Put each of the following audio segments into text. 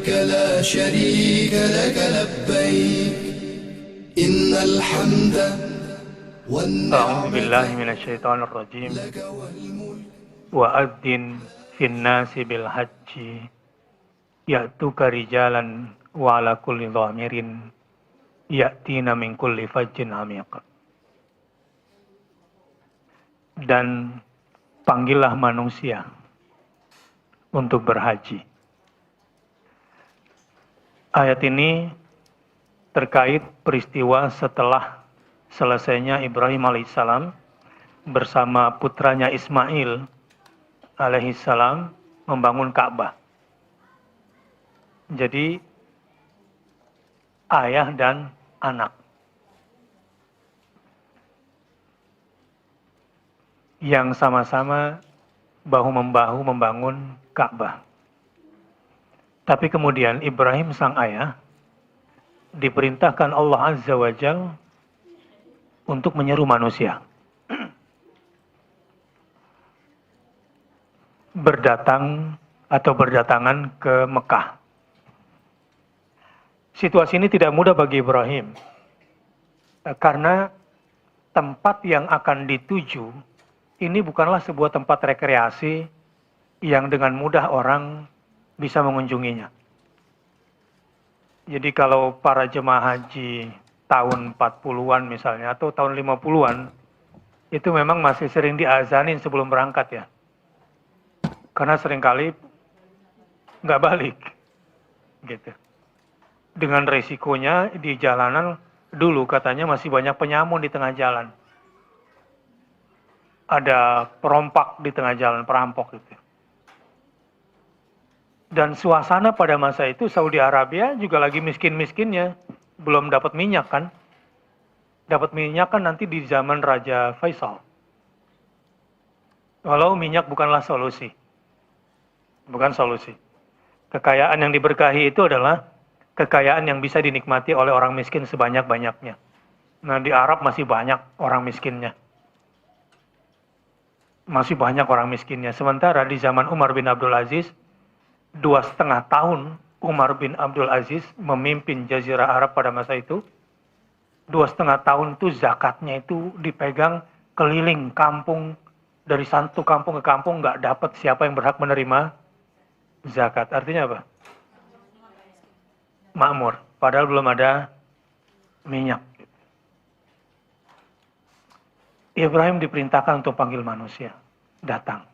لبيك لا شريك لك لبيك إن الحمد أعوذ بالله من الشيطان الرجيم وأذن في الناس بالحج يأتوك رجالا وعلى كل ضامر يأتين من كل فج عميق. Dan panggillah manusia untuk berhaji. Ayat ini terkait peristiwa setelah selesainya Ibrahim alaihissalam bersama putranya Ismail alaihissalam membangun Ka'bah. Jadi ayah dan anak yang sama-sama bahu-membahu membangun Ka'bah. Tapi kemudian Ibrahim sang ayah diperintahkan Allah Azza wa Jalla untuk menyeru manusia berdatangan ke Mekah. Situasi ini tidak mudah bagi Ibrahim karena tempat yang akan dituju ini bukanlah sebuah tempat rekreasi yang dengan mudah orang bisa mengunjunginya. Jadi kalau para jemaah haji tahun 40-an misalnya atau tahun 50-an itu memang masih sering diazanin sebelum berangkat ya. Karena seringkali nggak balik gitu. Dengan resikonya di jalanan dulu katanya masih banyak penyamun di tengah jalan. Ada perompak di tengah jalan, perampok gitu. Dan suasana pada masa itu Saudi Arabia juga lagi miskin-miskinnya. Belum dapat minyak kan. Dapat minyak kan nanti di zaman Raja Faisal. Walau minyak bukanlah solusi. Bukan solusi. Kekayaan yang diberkahi itu adalah kekayaan yang bisa dinikmati oleh orang miskin sebanyak-banyaknya. Nah di Arab masih banyak orang miskinnya. Masih banyak orang miskinnya. Sementara di zaman Umar bin Abdul Aziz, 2,5 tahun Umar bin Abdul Aziz memimpin Jazirah Arab pada masa itu. 2,5 tahun itu zakatnya itu dipegang keliling kampung. Dari satu kampung ke kampung nggak dapat siapa yang berhak menerima zakat. Artinya apa? Makmur. Padahal belum ada minyak. Ibrahim diperintahkan untuk panggil manusia. Datang.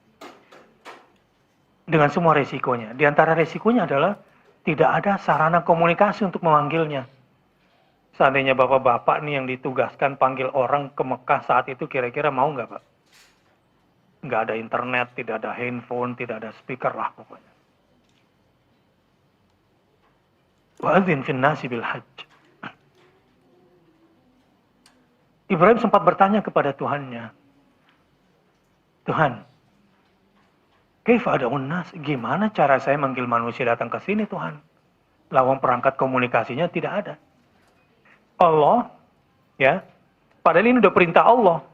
Dengan semua resikonya. Di antara resikonya adalah tidak ada sarana komunikasi untuk memanggilnya. Seandainya bapak-bapak nih yang ditugaskan panggil orang ke Mekah saat itu kira-kira mau nggak Pak? Nggak ada internet, tidak ada handphone, tidak ada speaker lah pokoknya. Wa'adzin fin nasi bil hajj. Ibrahim sempat bertanya kepada Tuhannya. Tuhan, kaifa ad'un nas? Gimana cara saya manggil manusia datang ke sini Tuhan? Lawang perangkat komunikasinya tidak ada. Allah, ya, padahal ini udah perintah Allah.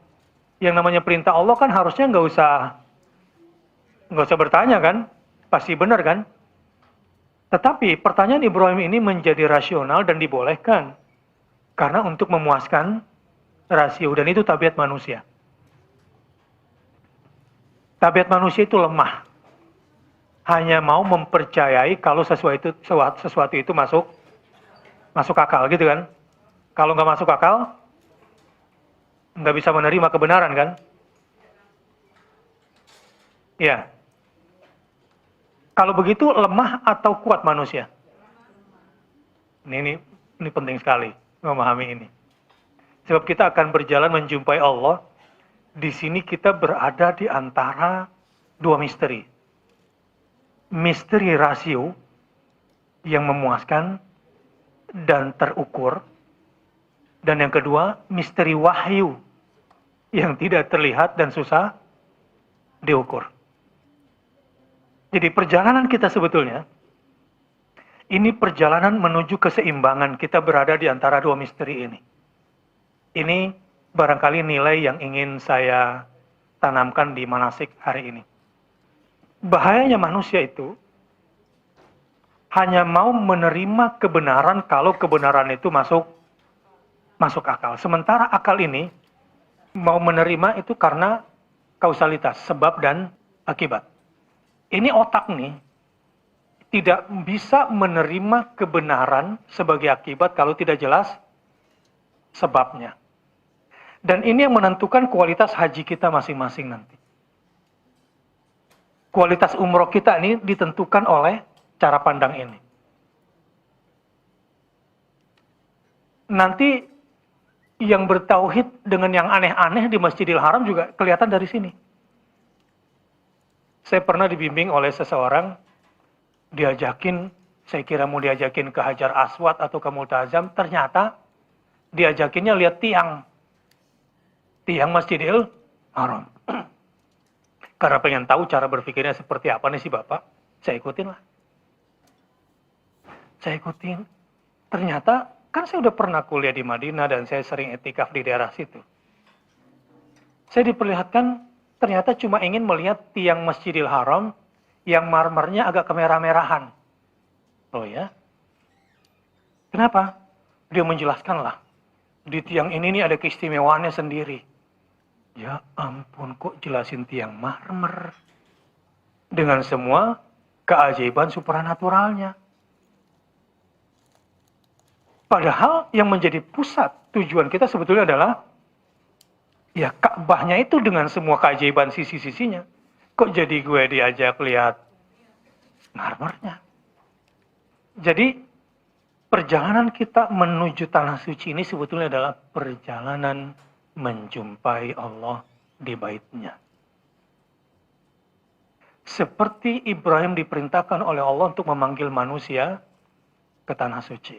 Yang namanya perintah Allah kan harusnya nggak usah bertanya kan? Pasti benar kan? Tetapi pertanyaan Ibrahim ini menjadi rasional dan dibolehkan. Karena untuk memuaskan rasio, dan itu tabiat manusia. Tabiat manusia itu lemah. Hanya mau mempercayai kalau sesuatu itu masuk akal gitu kan. Kalau nggak masuk akal, nggak bisa menerima kebenaran kan. Ya. Kalau begitu lemah atau kuat manusia? Ini penting sekali memahami ini. Sebab kita akan berjalan menjumpai Allah. Di sini kita berada di antara dua misteri. Misteri rasio yang memuaskan dan terukur. Dan yang kedua, misteri wahyu yang tidak terlihat dan susah diukur. Jadi perjalanan kita sebetulnya, ini perjalanan menuju keseimbangan. Kita berada di antara dua misteri ini. Ini barangkali nilai yang ingin saya tanamkan di manasik hari ini. Bahayanya manusia itu hanya mau menerima kebenaran kalau kebenaran itu masuk akal. Sementara akal ini mau menerima itu karena kausalitas, sebab dan akibat. Ini otak nih tidak bisa menerima kebenaran sebagai akibat kalau tidak jelas sebabnya. Dan ini yang menentukan kualitas haji kita masing-masing nanti. Kualitas umroh kita ini ditentukan oleh cara pandang ini. Nanti yang bertauhid dengan yang aneh-aneh di Masjidil Haram juga kelihatan dari sini. Saya pernah dibimbing oleh seseorang, diajakin, saya kira mau diajakin ke Hajar Aswad atau ke Multazam, ternyata diajakinnya lihat tiang Masjidil Haram. Karena pengen tahu cara berpikirnya seperti apa nih si Bapak, saya ikutin lah. Saya ikutin. Ternyata, kan saya udah pernah kuliah di Madinah dan saya sering etikaf di daerah situ. Saya diperlihatkan, ternyata cuma ingin melihat tiang Masjidil Haram yang marmernya agak kemerah-merahan. Oh ya? Kenapa? Dia menjelaskan lah. Di tiang ini nih ada keistimewaannya sendiri. Ya ampun, kok jelasin tiang marmer dengan semua keajaiban supranaturalnya. Padahal yang menjadi pusat tujuan kita sebetulnya adalah ya Ka'bahnya itu dengan semua keajaiban sisi-sisinya. Kok jadi gue diajak lihat marmernya? Jadi perjalanan kita menuju tanah suci ini sebetulnya adalah perjalanan menjumpai Allah di baitnya. Seperti Ibrahim diperintahkan oleh Allah untuk memanggil manusia ke tanah suci.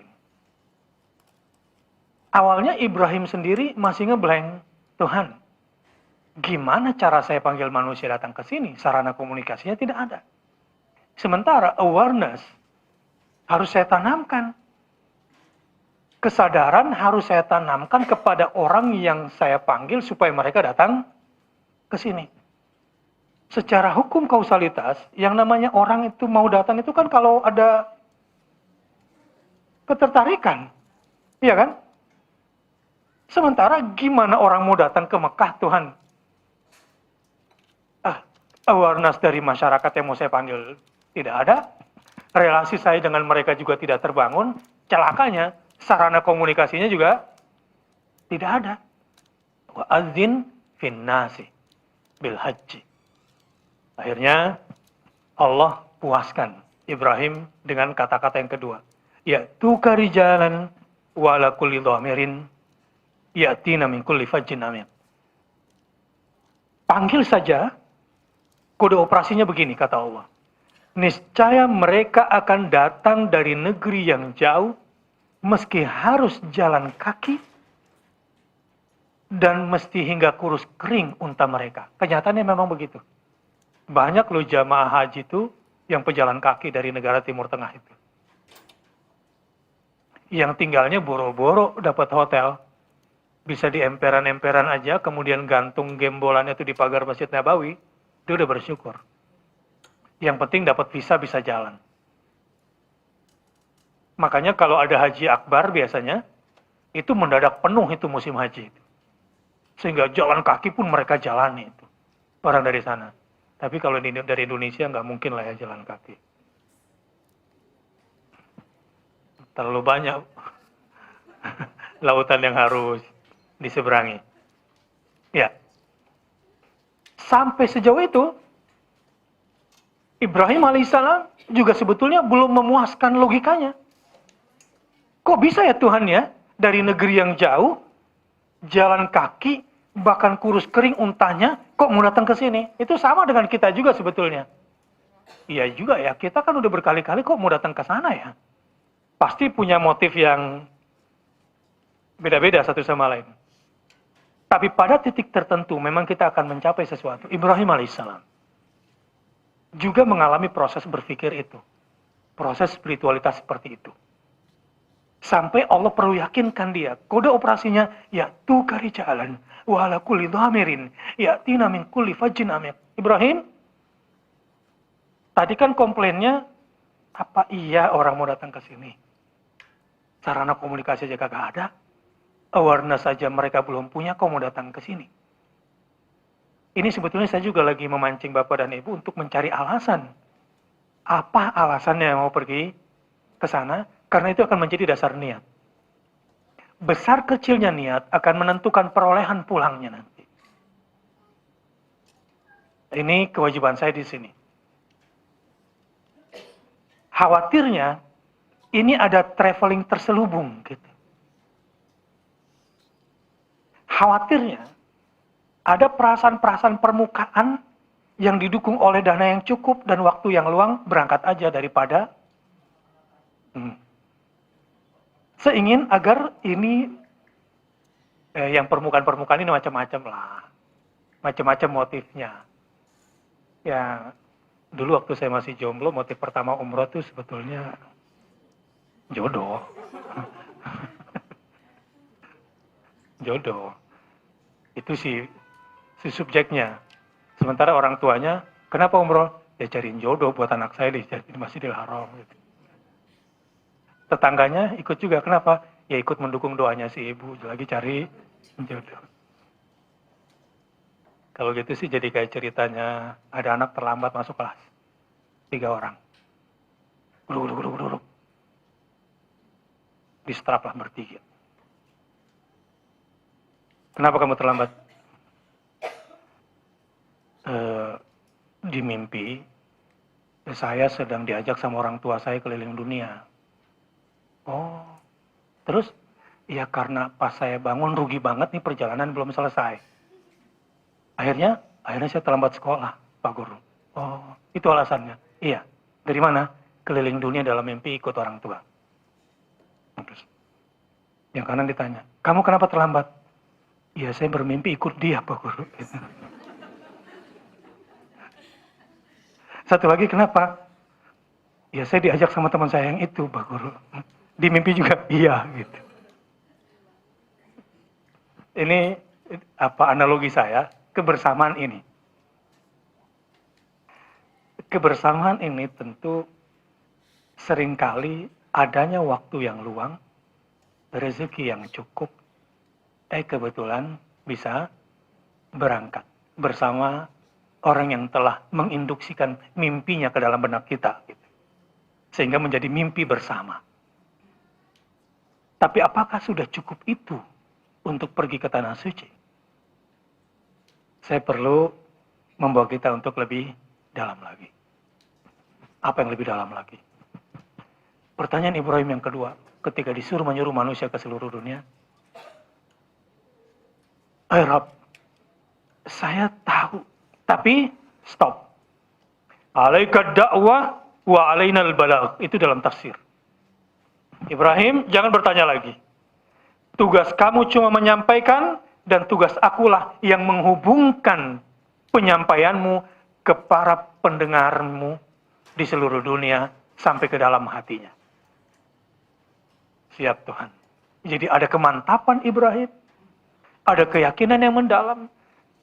Awalnya Ibrahim sendiri masih ngeblank. Tuhan, gimana cara saya panggil manusia datang ke sini? Sarana komunikasinya tidak ada. Sementara awareness harus saya tanamkan. Kesadaran harus saya tanamkan kepada orang yang saya panggil supaya mereka datang ke sini. Secara hukum kausalitas, yang namanya orang itu mau datang itu kan kalau ada ketertarikan. Iya kan? Sementara gimana orang mau datang ke Mekah, Tuhan? Awareness dari masyarakat yang mau saya panggil tidak ada. Relasi saya dengan mereka juga tidak terbangun. Celakanya, sarana komunikasinya juga tidak ada. Wa adzin fin nasi bil haji. Akhirnya Allah puaskan Ibrahim dengan kata-kata yang kedua. Ya tukari jalan wala kulli dhamirin yatina min kulli fajjin amir. Panggil saja, kode operasinya begini kata Allah. Niscaya mereka akan datang dari negeri yang jauh meski harus jalan kaki dan mesti hingga kurus kering unta mereka. Kenyataannya memang begitu. Banyak loh jamaah haji itu yang pejalan kaki dari negara Timur Tengah itu. Yang tinggalnya boro-boro dapat hotel. Bisa di emperan-emperan aja, kemudian gantung gembolannya itu di pagar Masjid Nabawi, dia udah bersyukur. Yang penting dapat visa, bisa jalan. Makanya kalau ada haji akbar biasanya, itu mendadak penuh itu musim haji. Sehingga jalan kaki pun mereka jalani itu. Orang dari sana. Tapi kalau dari Indonesia nggak mungkin lah ya jalan kaki. Terlalu banyak lautan yang harus diseberangi. Ya. Sampai sejauh itu, Ibrahim alaihissalam juga sebetulnya belum memuaskan logikanya. Kok bisa ya Tuhan ya, dari negeri yang jauh, jalan kaki, bahkan kurus kering untanya, kok mau datang ke sini? Itu sama dengan kita juga sebetulnya. Iya juga ya, kita kan udah berkali-kali kok mau datang ke sana ya. Pasti punya motif yang beda-beda satu sama lain. Tapi pada titik tertentu memang kita akan mencapai sesuatu. Ibrahim alaihissalam juga mengalami proses berpikir itu. Proses spiritualitas seperti itu. Sampai Allah perlu yakinkan dia. Kode operasinya, ya tukari jalan. Wa ala kulli dhamirin. Ya tina min kulli fajjin amir. Ibrahim, tadi kan komplainnya Apa iya orang mau datang ke sini? Sarana komunikasi aja kagak ada. Awareness saja mereka belum punya, kok mau datang ke sini? Ini sebetulnya saya juga lagi memancing Bapak dan Ibu untuk mencari alasan. Apa alasannya mau pergi ke sana? Karena itu akan menjadi dasar niat. Besar kecilnya niat akan menentukan perolehan pulangnya nanti. Ini kewajiban saya di sini. Khawatirnya ini ada traveling terselubung gitu. Khawatirnya ada perasaan-perasaan permukaan yang didukung oleh dana yang cukup dan waktu yang luang, berangkat aja daripada saya ingin agar ini yang permukaan-permukaan ini macam-macam lah. Macam-macam motifnya. Ya, dulu waktu saya masih jomblo, motif pertama umroh itu sebetulnya jodoh. Jodoh. Itu si subjeknya. Sementara orang tuanya, kenapa umroh? Ya cariin jodoh buat anak saya di Masjidil Haram. Gitu. Tetangganya ikut juga, kenapa? Ya ikut mendukung doanya si ibu, lagi cari jodoh. Kalau gitu sih jadi kayak ceritanya, ada anak terlambat masuk kelas. 3 orang. Duduk. Distrap lah bertiga. Kenapa kamu terlambat? Di mimpi, saya sedang diajak sama orang tua saya keliling dunia. Oh, terus? Ya karena pas saya bangun rugi banget nih, perjalanan belum selesai. Akhirnya saya terlambat sekolah, Pak Guru. Oh, itu alasannya. Iya. Dari mana? Keliling dunia dalam mimpi ikut orang tua. Terus, yang kanan ditanya, kamu kenapa terlambat? Ya saya bermimpi ikut dia, Pak Guru. Satu lagi, kenapa? Ya saya diajak sama teman saya yang itu, Pak Guru. Di mimpi juga, iya gitu. Ini apa analogi saya, kebersamaan ini. Kebersamaan ini tentu seringkali adanya waktu yang luang, rezeki yang cukup, kebetulan bisa berangkat bersama orang yang telah menginduksikan mimpinya ke dalam benak kita. Gitu. Sehingga menjadi mimpi bersama. Tapi apakah sudah cukup itu untuk pergi ke Tanah Suci? Saya perlu membawa kita untuk lebih dalam lagi. Apa yang lebih dalam lagi? Pertanyaan Ibrahim yang kedua, ketika disuruh menyuruh manusia ke seluruh dunia. Rabb, saya tahu, tapi stop. Alaika da'wah wa alainal balagh. Itu dalam tafsir. Ibrahim, jangan bertanya lagi. Tugas kamu cuma menyampaikan, dan tugas akulah yang menghubungkan penyampaianmu ke para pendengarmu di seluruh dunia sampai ke dalam hatinya. Siap Tuhan. Jadi ada kemantapan Ibrahim, ada keyakinan yang mendalam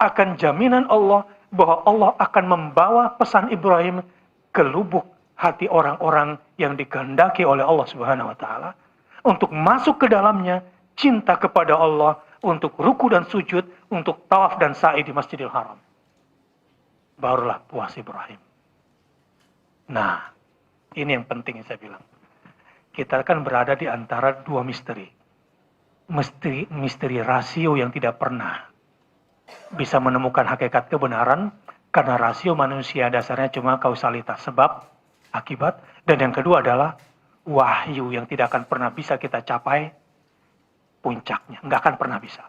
akan jaminan Allah bahwa Allah akan membawa pesan Ibrahim ke lubuk hati orang-orang yang dikehendaki oleh Allah Subhanahu wa taala untuk masuk ke dalamnya, cinta kepada Allah, untuk ruku dan sujud, untuk tawaf dan sa'i di Masjidil Haram. Barulah puas Ibrahim. Nah, ini yang penting yang saya bilang. Kita kan berada di antara dua misteri. Misteri rasio yang tidak pernah bisa menemukan hakikat kebenaran, karena rasio manusia dasarnya cuma kausalitas, sebab, akibat. Dan yang kedua adalah wahyu yang tidak akan pernah bisa kita capai puncaknya. Nggak akan pernah bisa.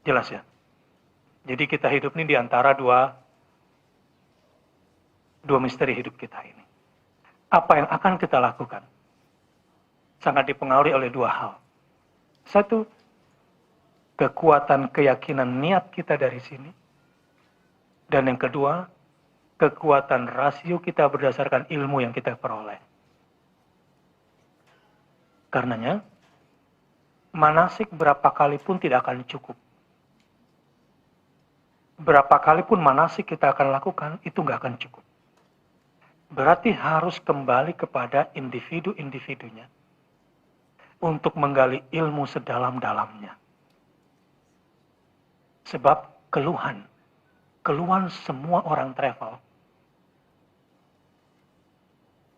Jelas ya? Jadi kita hidup ini di antara dua misteri hidup kita ini. Apa yang akan kita lakukan? Sangat dipengaruhi oleh dua hal. Satu, kekuatan keyakinan niat kita dari sini. Dan yang kedua, kekuatan rasio kita berdasarkan ilmu yang kita peroleh. Karenanya, manasik berapa kali pun tidak akan cukup. Berapa kali pun manasik kita akan lakukan, itu nggak akan cukup. berarti harus kembali kepada individu-individunya untuk menggali ilmu sedalam-dalamnya. Sebab keluhan semua orang travel.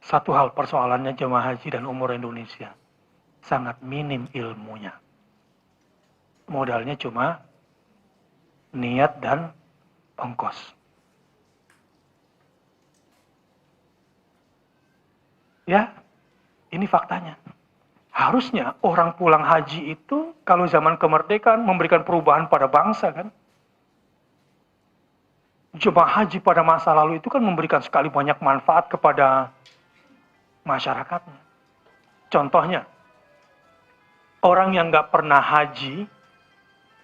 Satu hal persoalannya jemaah haji dan umroh Indonesia, sangat minim ilmunya. Modalnya cuma niat dan ongkos. Ya, ini faktanya. Harusnya orang pulang haji itu kalau zaman kemerdekaan memberikan perubahan pada bangsa kan. Jemaah haji pada masa lalu itu kan memberikan sekali banyak manfaat kepada masyarakatnya. Contohnya, orang yang nggak pernah haji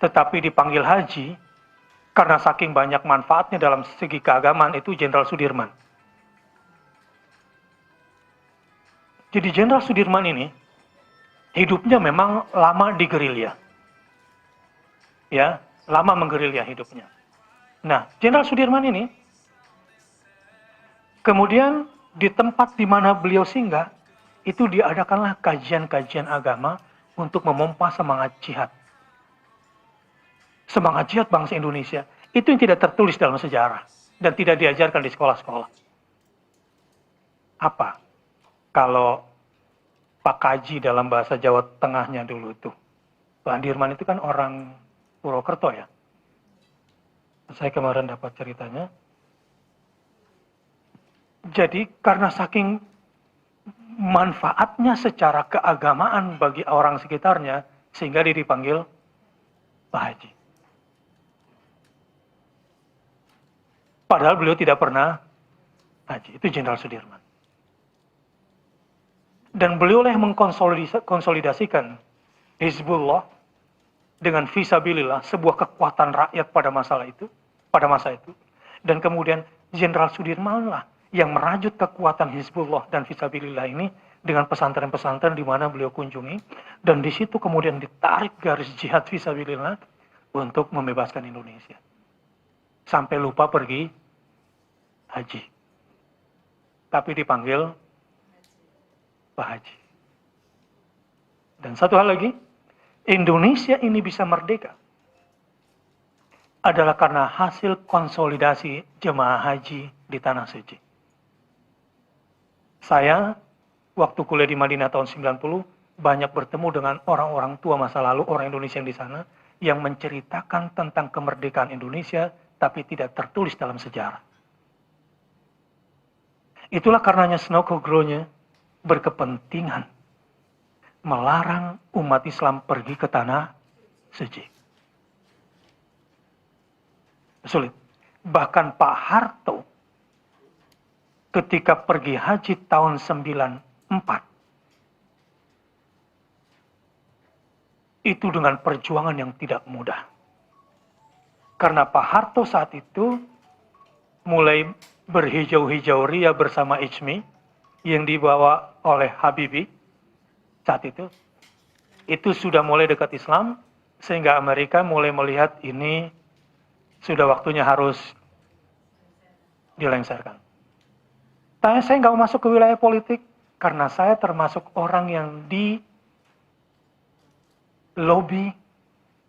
tetapi dipanggil haji karena saking banyak manfaatnya dalam segi keagamaan itu Jenderal Sudirman. Jadi Jenderal Sudirman ini hidupnya memang lama di gerilya. Ya, lama menggerilya hidupnya. Nah, Jenderal Sudirman ini kemudian di tempat di mana beliau singgah itu diadakanlah kajian-kajian agama untuk memompa semangat jihad. Semangat jihad bangsa Indonesia itu yang tidak tertulis dalam sejarah dan tidak diajarkan di sekolah-sekolah. Apa? Kalau Pak Kaji dalam bahasa Jawa Tengahnya dulu tuh, Pak Dirman itu kan orang Purwokerto ya. Saya kemarin dapat ceritanya. Jadi karena saking manfaatnya secara keagamaan bagi orang sekitarnya, sehingga dia dipanggil Pak Haji. Padahal beliau tidak pernah haji. Itu Jenderal Sudirman. Dan beliau lah yang mengkonsolidasikan Hizbullah dengan fisabilillah, sebuah kekuatan rakyat pada masa itu. Dan kemudian Jenderal Sudirman lah yang merajut kekuatan Hizbullah dan fisabilillah ini dengan pesantren-pesantren di mana beliau kunjungi, dan di situ kemudian ditarik garis jihad fisabilillah untuk membebaskan Indonesia. Sampai lupa pergi haji. Tapi dipanggil Pak Haji. Dan satu hal lagi, Indonesia ini bisa merdeka adalah karena hasil konsolidasi jemaah haji di Tanah Suci. Saya, waktu kuliah di Madinah tahun 90, banyak bertemu dengan orang-orang tua masa lalu, orang Indonesia yang di sana, yang menceritakan tentang kemerdekaan Indonesia, tapi tidak tertulis dalam sejarah. Itulah karenanya Snokogro-nya berkepentingan melarang umat Islam pergi ke Tanah Suci. Sulit. Bahkan Pak Harto ketika pergi haji tahun 94 itu dengan perjuangan yang tidak mudah. Karena Pak Harto saat itu mulai berhijau-hijau ria bersama Ijmi yang dibawa oleh Habibie saat itu sudah mulai dekat Islam, sehingga Amerika mulai melihat ini sudah waktunya harus dilengsarkan. Saya nggak mau masuk ke wilayah politik karena saya termasuk orang yang di lobi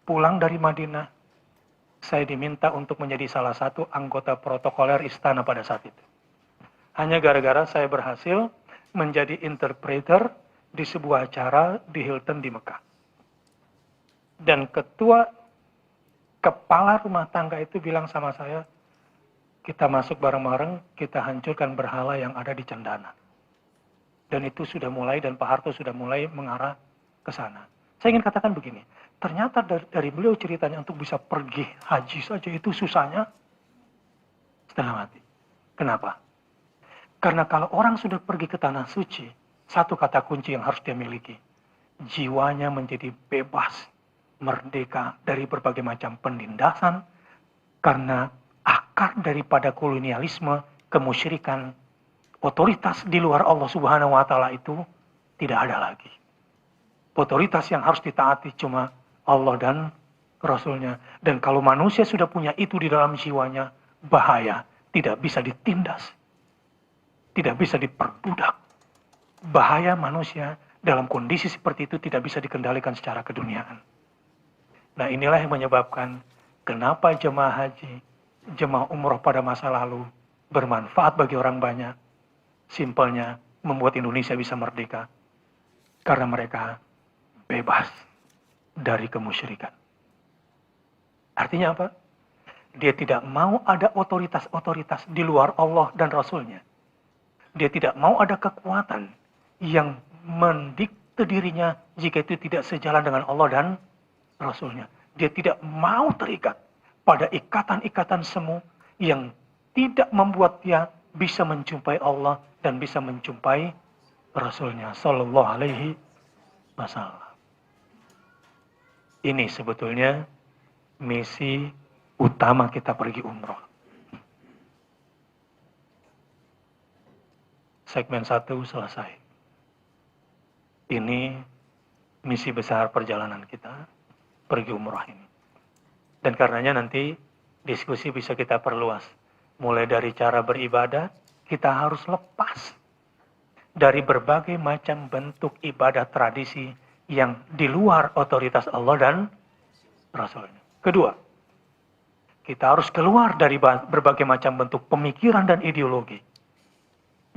pulang dari Madinah. Saya diminta untuk menjadi salah satu anggota protokoler istana pada saat itu. Hanya gara-gara saya berhasil menjadi interpreter di sebuah acara di Hilton di Mekah. Dan kepala rumah tangga itu bilang sama saya, kita masuk bareng-bareng, kita hancurkan berhala yang ada di Cendana. Dan itu sudah mulai, dan Pak Harto sudah mulai mengarah ke sana. Saya ingin katakan begini, ternyata dari beliau ceritanya untuk bisa pergi haji saja itu susahnya setengah mati. Kenapa? Karena kalau orang sudah pergi ke Tanah Suci, satu kata kunci yang harus dia miliki, jiwanya menjadi bebas, merdeka dari berbagai macam penindasan, karena akar daripada kolonialisme, kemusyrikan, otoritas di luar Allah Subhanahu wa Ta'ala itu tidak ada lagi. Otoritas yang harus ditaati cuma Allah dan Rasulnya. Dan kalau manusia sudah punya itu di dalam jiwanya, bahaya, tidak bisa ditindas. tidak bisa diperbudak. Bahaya manusia dalam kondisi seperti itu tidak bisa dikendalikan secara keduniaan. Nah, inilah yang menyebabkan kenapa jemaah haji, jemaah umroh pada masa lalu bermanfaat bagi orang banyak. Simpelnya membuat Indonesia bisa merdeka. Karena mereka bebas dari kemusyrikan. Artinya apa? Dia tidak mau ada otoritas-otoritas di luar Allah dan Rasulnya. Dia tidak mau ada kekuatan yang mendikte dirinya jika itu tidak sejalan dengan Allah dan Rasulnya. Dia tidak mau terikat pada ikatan-ikatan semu yang tidak membuat dia bisa menjumpai Allah dan bisa menjumpai Rasulnya Sallallahu Alaihi Wasallam. Ini sebetulnya misi utama kita pergi umroh. Segmen 1 selesai. Ini misi besar perjalanan kita pergi umroh ini. Dan karenanya nanti diskusi bisa kita perluas. Mulai dari cara beribadah, kita harus lepas dari berbagai macam bentuk ibadah tradisi yang di luar otoritas Allah dan Rasulnya. Kedua, kita harus keluar dari berbagai macam bentuk pemikiran dan ideologi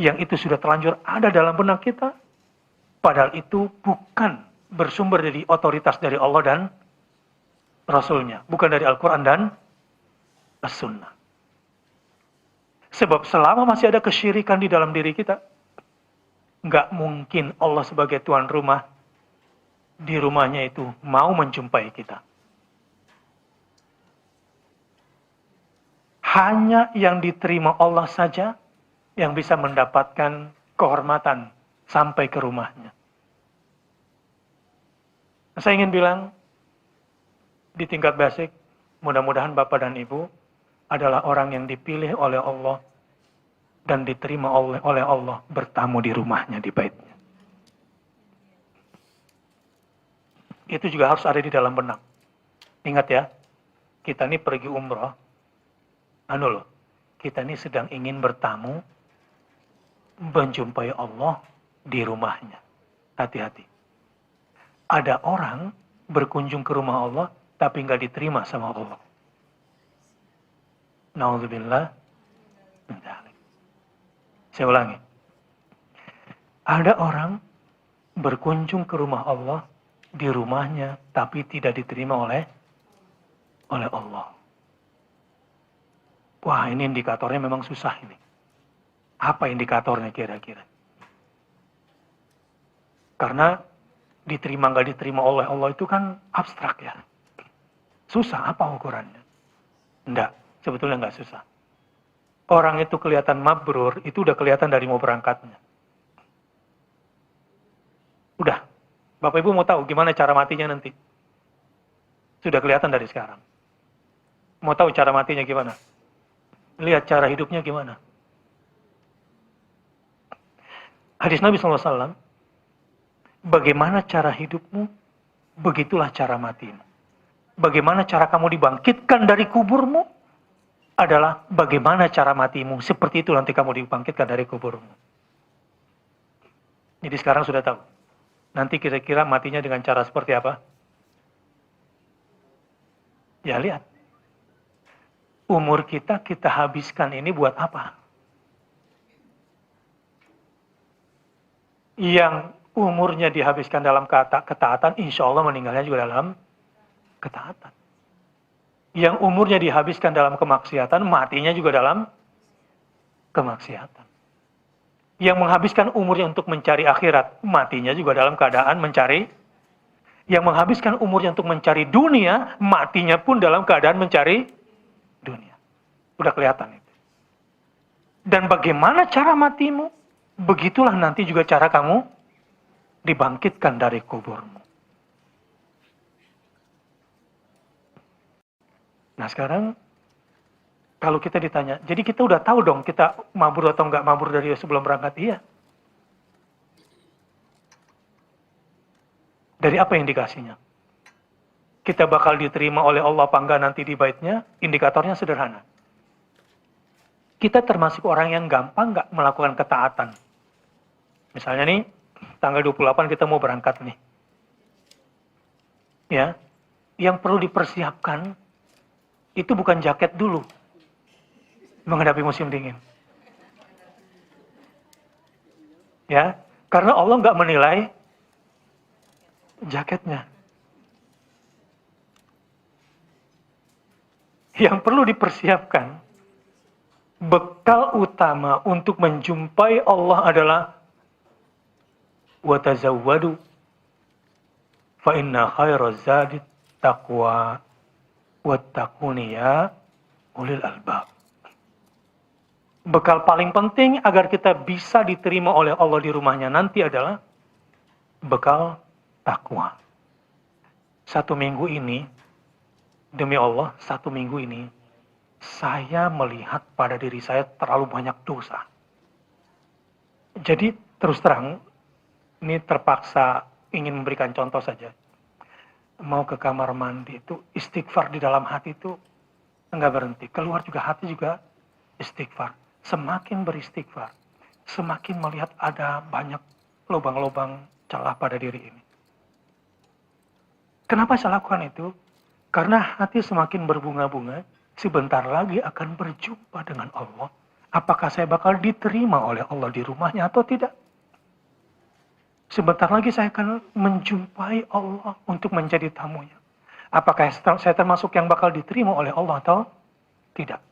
yang itu sudah terlanjur ada dalam benak kita, padahal itu bukan bersumber dari otoritas dari Allah dan Rasulnya, bukan dari Al-Quran dan As-Sunnah. Sebab selama masih ada kesyirikan di dalam diri kita, nggak mungkin Allah sebagai tuan rumah di rumahnya itu mau menjumpai kita. Hanya yang diterima Allah saja yang bisa mendapatkan kehormatan sampai ke rumahnya. Saya ingin bilang, di tingkat basic, mudah-mudahan Bapak dan Ibu adalah orang yang dipilih oleh Allah dan diterima oleh Allah bertamu di rumahnya, di baitnya. Itu juga harus ada di dalam benak. Ingat ya, kita ini pergi umroh, kita ini sedang ingin bertamu, menjumpai Allah di rumahnya. Hati-hati. Ada orang berkunjung ke rumah Allah, tapi nggak diterima sama Allah. Na'udzubillah. Saya ulangi. Ada orang berkunjung ke rumah Allah, di rumahnya, tapi tidak diterima oleh Allah. Wah, ini indikatornya memang susah ini. Apa indikatornya kira-kira? Karena diterima nggak diterima oleh Allah itu kan abstrak ya. Susah, apa ukurannya? Enggak, sebetulnya nggak susah. Orang itu kelihatan mabrur, itu udah kelihatan dari mau berangkatnya. Udah, Bapak Ibu mau tahu gimana cara matinya nanti? Sudah kelihatan dari sekarang. Mau tahu cara matinya gimana? Lihat cara hidupnya gimana. Hadis Nabi SAW, bagaimana cara hidupmu, begitulah cara matimu. Bagaimana cara kamu dibangkitkan dari kuburmu, adalah bagaimana cara matimu. Seperti itu nanti kamu dibangkitkan dari kuburmu. Jadi sekarang sudah tahu. Nanti kira-kira matinya dengan cara seperti apa? Ya lihat. Umur kita habiskan ini buat apa? Yang umurnya dihabiskan dalam ketaatan, insya Allah meninggalnya juga dalam ketaatan. Yang umurnya dihabiskan dalam kemaksiatan, matinya juga dalam kemaksiatan. Yang menghabiskan umurnya untuk mencari akhirat, matinya juga dalam keadaan mencari. Yang menghabiskan umurnya untuk mencari dunia, matinya pun dalam keadaan mencari dunia. Udah kelihatan itu. Dan bagaimana cara matimu, begitulah nanti juga cara kamu dibangkitkan dari kuburmu. Nah sekarang, kalau kita ditanya, jadi kita udah tahu dong kita mabur atau nggak mabur dari sebelum berangkat? Iya. Dari apa indikasinya? Kita bakal diterima oleh Allah apa enggak nanti di baitnya? Indikatornya sederhana. kita termasuk orang yang gampang nggak melakukan ketaatan. Misalnya nih, tanggal 28 kita mau berangkat nih. Ya, yang perlu dipersiapkan itu bukan jaket dulu menghadapi musim dingin. Ya, karena Allah nggak menilai jaketnya. Yang perlu dipersiapkan, bekal utama untuk menjumpai Allah adalah watazawwadu fa inna khairaz zadi taqwa wattaquni ya ulil albab. Bekal paling penting agar kita bisa diterima oleh Allah di rumahnya nanti adalah bekal takwa. 1 minggu ini, demi Allah, 1 minggu ini, saya melihat pada diri saya terlalu banyak dosa. Jadi, terus terang, ini terpaksa ingin memberikan contoh saja. Mau ke kamar mandi itu, istighfar di dalam hati itu enggak berhenti. Keluar juga hati juga istighfar. Semakin beristighfar, semakin melihat ada banyak lubang-lubang celah pada diri ini. Kenapa saya lakukan itu? Karena hati semakin berbunga-bunga, sebentar lagi akan berjumpa dengan Allah. Apakah saya bakal diterima oleh Allah di rumahnya atau tidak? Sebentar lagi saya akan menjumpai Allah untuk menjadi tamunya. Apakah saya termasuk yang bakal diterima oleh Allah atau tidak?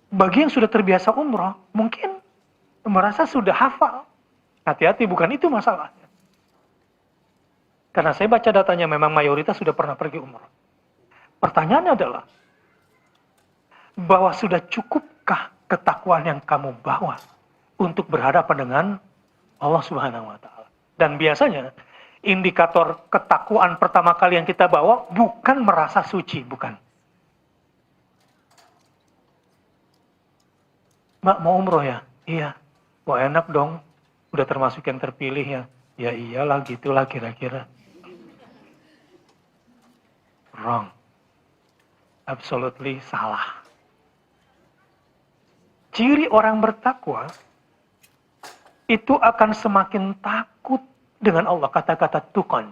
Bagi yang sudah terbiasa umroh, mungkin merasa sudah hafal. Hati-hati, bukan itu masalahnya. Karena saya baca datanya memang mayoritas sudah pernah pergi umroh. Pertanyaannya adalah, bahwa sudah cukupkah ketakwaan yang kamu bawa untuk berhadapan dengan Allah Subhanahu wa Ta'ala? Dan biasanya, indikator ketakwaan pertama kali yang kita bawa bukan merasa suci, bukan. Mak, mau umroh ya? Iya. Wah, enak dong. Udah termasuk yang terpilih ya. Ya iyalah, gitulah kira-kira. Wrong. Absolutely salah. Ciri orang bertakwa itu akan semakin takut dengan Allah. Kata-kata tuqan.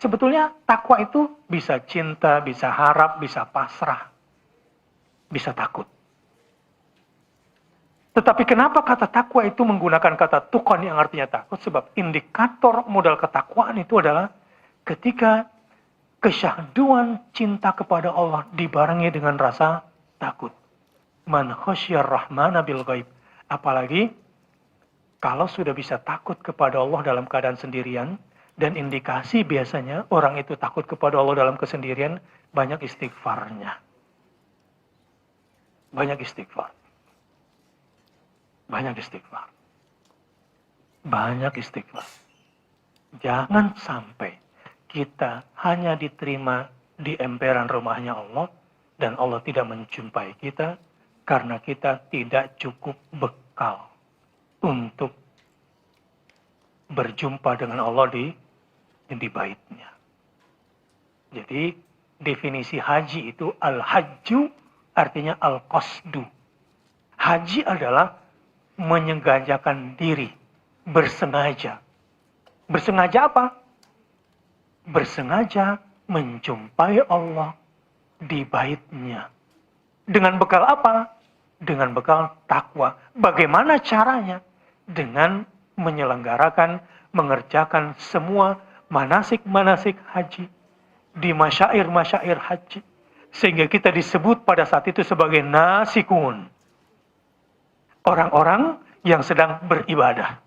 Sebetulnya takwa itu bisa cinta, bisa harap, bisa pasrah, bisa takut. Tetapi kenapa kata takwa itu menggunakan kata tuqan yang artinya takut? Sebab indikator modal ketakwaan itu adalah ketika kesyahduan cinta kepada Allah dibarengi dengan rasa takut. Man khasyar rahmana bil ghaib. Apalagi kalau sudah bisa takut kepada Allah dalam keadaan sendirian, dan indikasi biasanya orang itu takut kepada Allah dalam kesendirian, banyak istighfarnya. Banyak istighfar. Banyak istighfar. Banyak istighfar. Jangan sampai kita hanya diterima di emperan rumahnya Allah dan Allah tidak menjumpai kita karena kita tidak cukup bekal untuk berjumpa dengan Allah di baitnya. Jadi definisi haji itu al-hajju artinya al-qasdu. Haji adalah menyengajakan diri, bersengaja. Bersengaja apa? Bersengaja menjumpai Allah di baitnya. Dengan bekal apa? Dengan bekal takwa. Bagaimana caranya? Dengan menyelenggarakan, mengerjakan semua manasik-manasik haji di masyair-masyair haji. Sehingga kita disebut pada saat itu sebagai nasikun. Orang-orang yang sedang beribadah.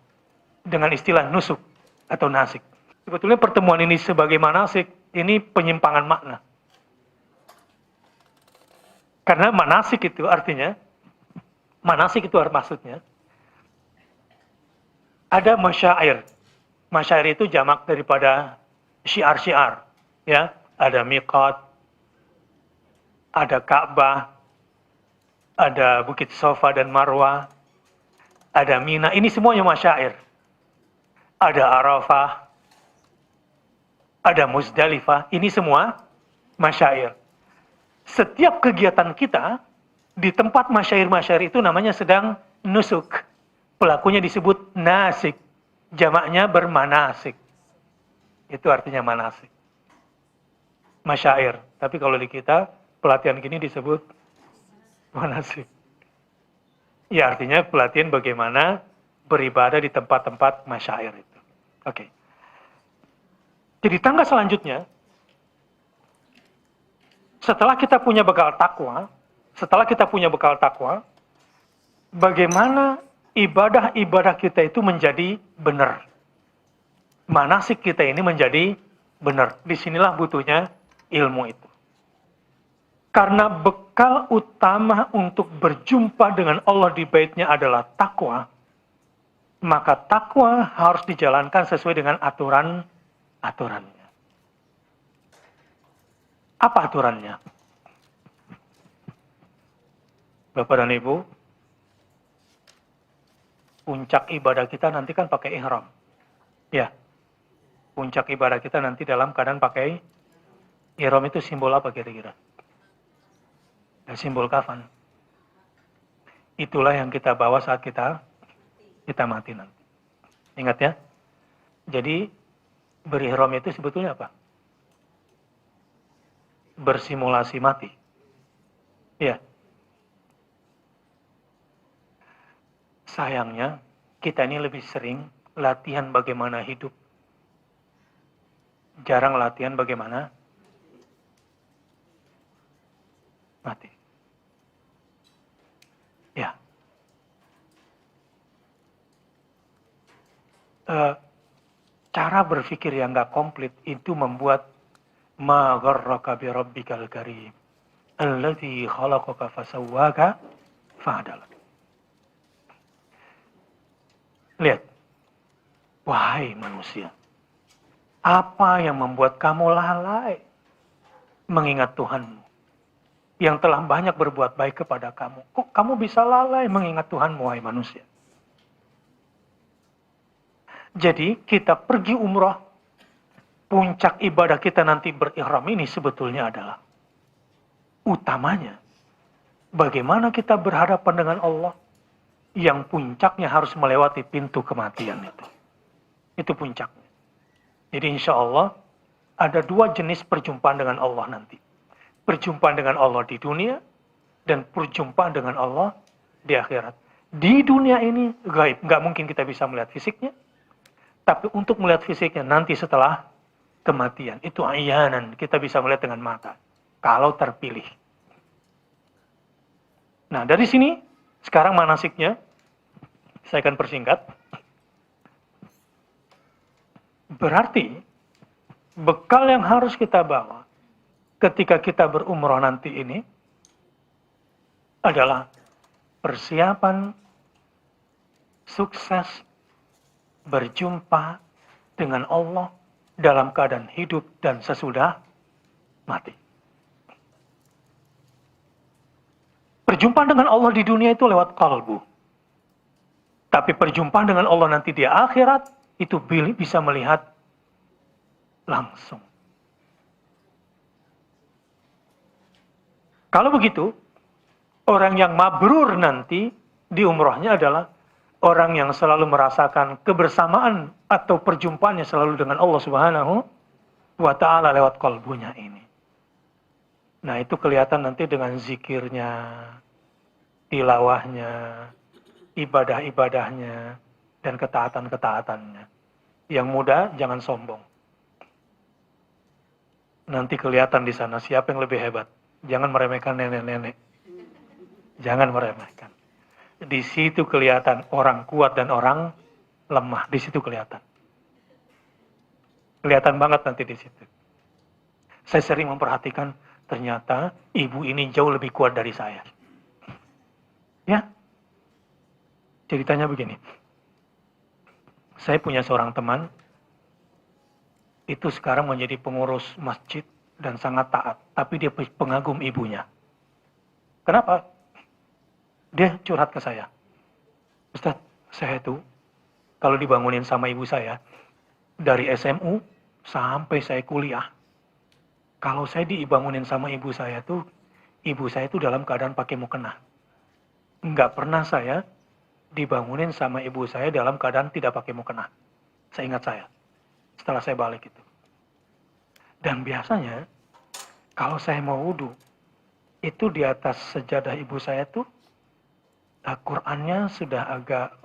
Dengan istilah nusuk atau nasik. Sebetulnya pertemuan ini sebagai manasik, ini penyimpangan makna. Karena manasik itu artinya, manasik itu maksudnya, ada masyair. Masyair itu jamak daripada syiar-syiar. Ya, ada miqat, ada Ka'bah, ada Bukit Sofa dan Marwah, ada Mina, ini semuanya masyair. Ada Arafah, ada Muzdalifah, ini semua masyair. Setiap kegiatan kita Di tempat masyair-masyair itu namanya sedang nusuk. Pelakunya disebut nasik. Jamaknya bermanasik. Itu artinya manasik. Masyair. Tapi kalau di kita, pelatihan gini disebut manasik. Ya artinya pelatihan bagaimana beribadah di tempat-tempat masyair itu. Oke. Jadi tangga selanjutnya, setelah kita punya bekal takwa, bagaimana ibadah-ibadah kita itu menjadi benar. Manasik kita ini menjadi benar. Disinilah butuhnya ilmu itu. Karena bekal utama untuk berjumpa dengan Allah di baitnya adalah takwa, maka takwa harus dijalankan sesuai dengan aturannya. Apa aturannya? Bapak dan Ibu, puncak ibadah kita nanti kan pakai ihram. Ya, puncak ibadah kita nanti dalam keadaan pakai ihram. Itu simbol apa kira-kira? Ya, simbol kafan. Itulah yang kita bawa saat kita mati nanti. Ingat ya. Jadi berihram itu sebetulnya apa? Bersimulasi mati. Ya. Sayangnya kita ini lebih sering latihan bagaimana hidup. Jarang latihan bagaimana mati. Ya. Cara berpikir yang nggak komplit itu membuat ma gharraka bi rabbikal karim allazi khalaqaka fasawwaka fa'adalak. Lihat, wahai manusia, apa yang membuat kamu lalai mengingat Tuhanmu yang telah banyak berbuat baik kepada kamu? Kok kamu bisa lalai mengingat Tuhanmu, wahai manusia? Jadi kita pergi umrah, puncak ibadah kita nanti berihram ini sebetulnya adalah utamanya bagaimana kita berhadapan dengan Allah yang puncaknya harus melewati pintu kematian itu. Itu puncaknya. Jadi insya Allah ada dua jenis perjumpaan dengan Allah nanti. Perjumpaan dengan Allah di dunia dan perjumpaan dengan Allah di akhirat. Di dunia ini gaib, nggak mungkin kita bisa melihat fisiknya. Tapi untuk melihat fisiknya nanti setelah kematian, itu ayanan, kita bisa melihat dengan mata. Kalau terpilih. Nah dari sini, sekarang manasiknya, saya akan persingkat. Berarti, bekal yang harus kita bawa ketika kita berumrah nanti ini adalah persiapan sukses berjumpa dengan Allah dalam keadaan hidup dan sesudah mati. Perjumpaan dengan Allah di dunia itu lewat kalbu. Tapi perjumpaan dengan Allah nanti di akhirat itu bisa melihat langsung. Kalau begitu, orang yang mabrur nanti di umrahnya adalah orang yang selalu merasakan kebersamaan atau perjumpaannya selalu dengan Allah Subhanahu wa Ta'ala lewat kalbunya ini. Nah itu kelihatan nanti dengan zikirnya, tilawahnya, ibadah-ibadahnya, dan ketaatan-ketaatannya. Yang muda jangan sombong. Nanti kelihatan di sana siapa yang lebih hebat. Jangan meremehkan nenek-nenek. Jangan meremehkan. Di situ kelihatan orang kuat dan orang lemah. Di situ kelihatan. Kelihatan banget nanti di situ. Saya sering memperhatikan, ternyata ibu ini jauh lebih kuat dari saya. Ya. Ceritanya begini. Saya punya seorang teman, itu sekarang menjadi pengurus masjid dan sangat taat. Tapi dia pengagum ibunya. Kenapa? Dia curhat ke saya. Ustaz, saya itu kalau dibangunin sama ibu saya, dari SMU sampai saya kuliah, kalau saya dibangunin sama ibu saya tuh dalam keadaan pakai mukena. nggak pernah saya dibangunin sama ibu saya dalam keadaan tidak pakai mukena. Seingat saya, setelah saya balik itu. Dan biasanya, kalau saya mau wudhu, itu di atas sejadah ibu saya tuh, Qurannya sudah agak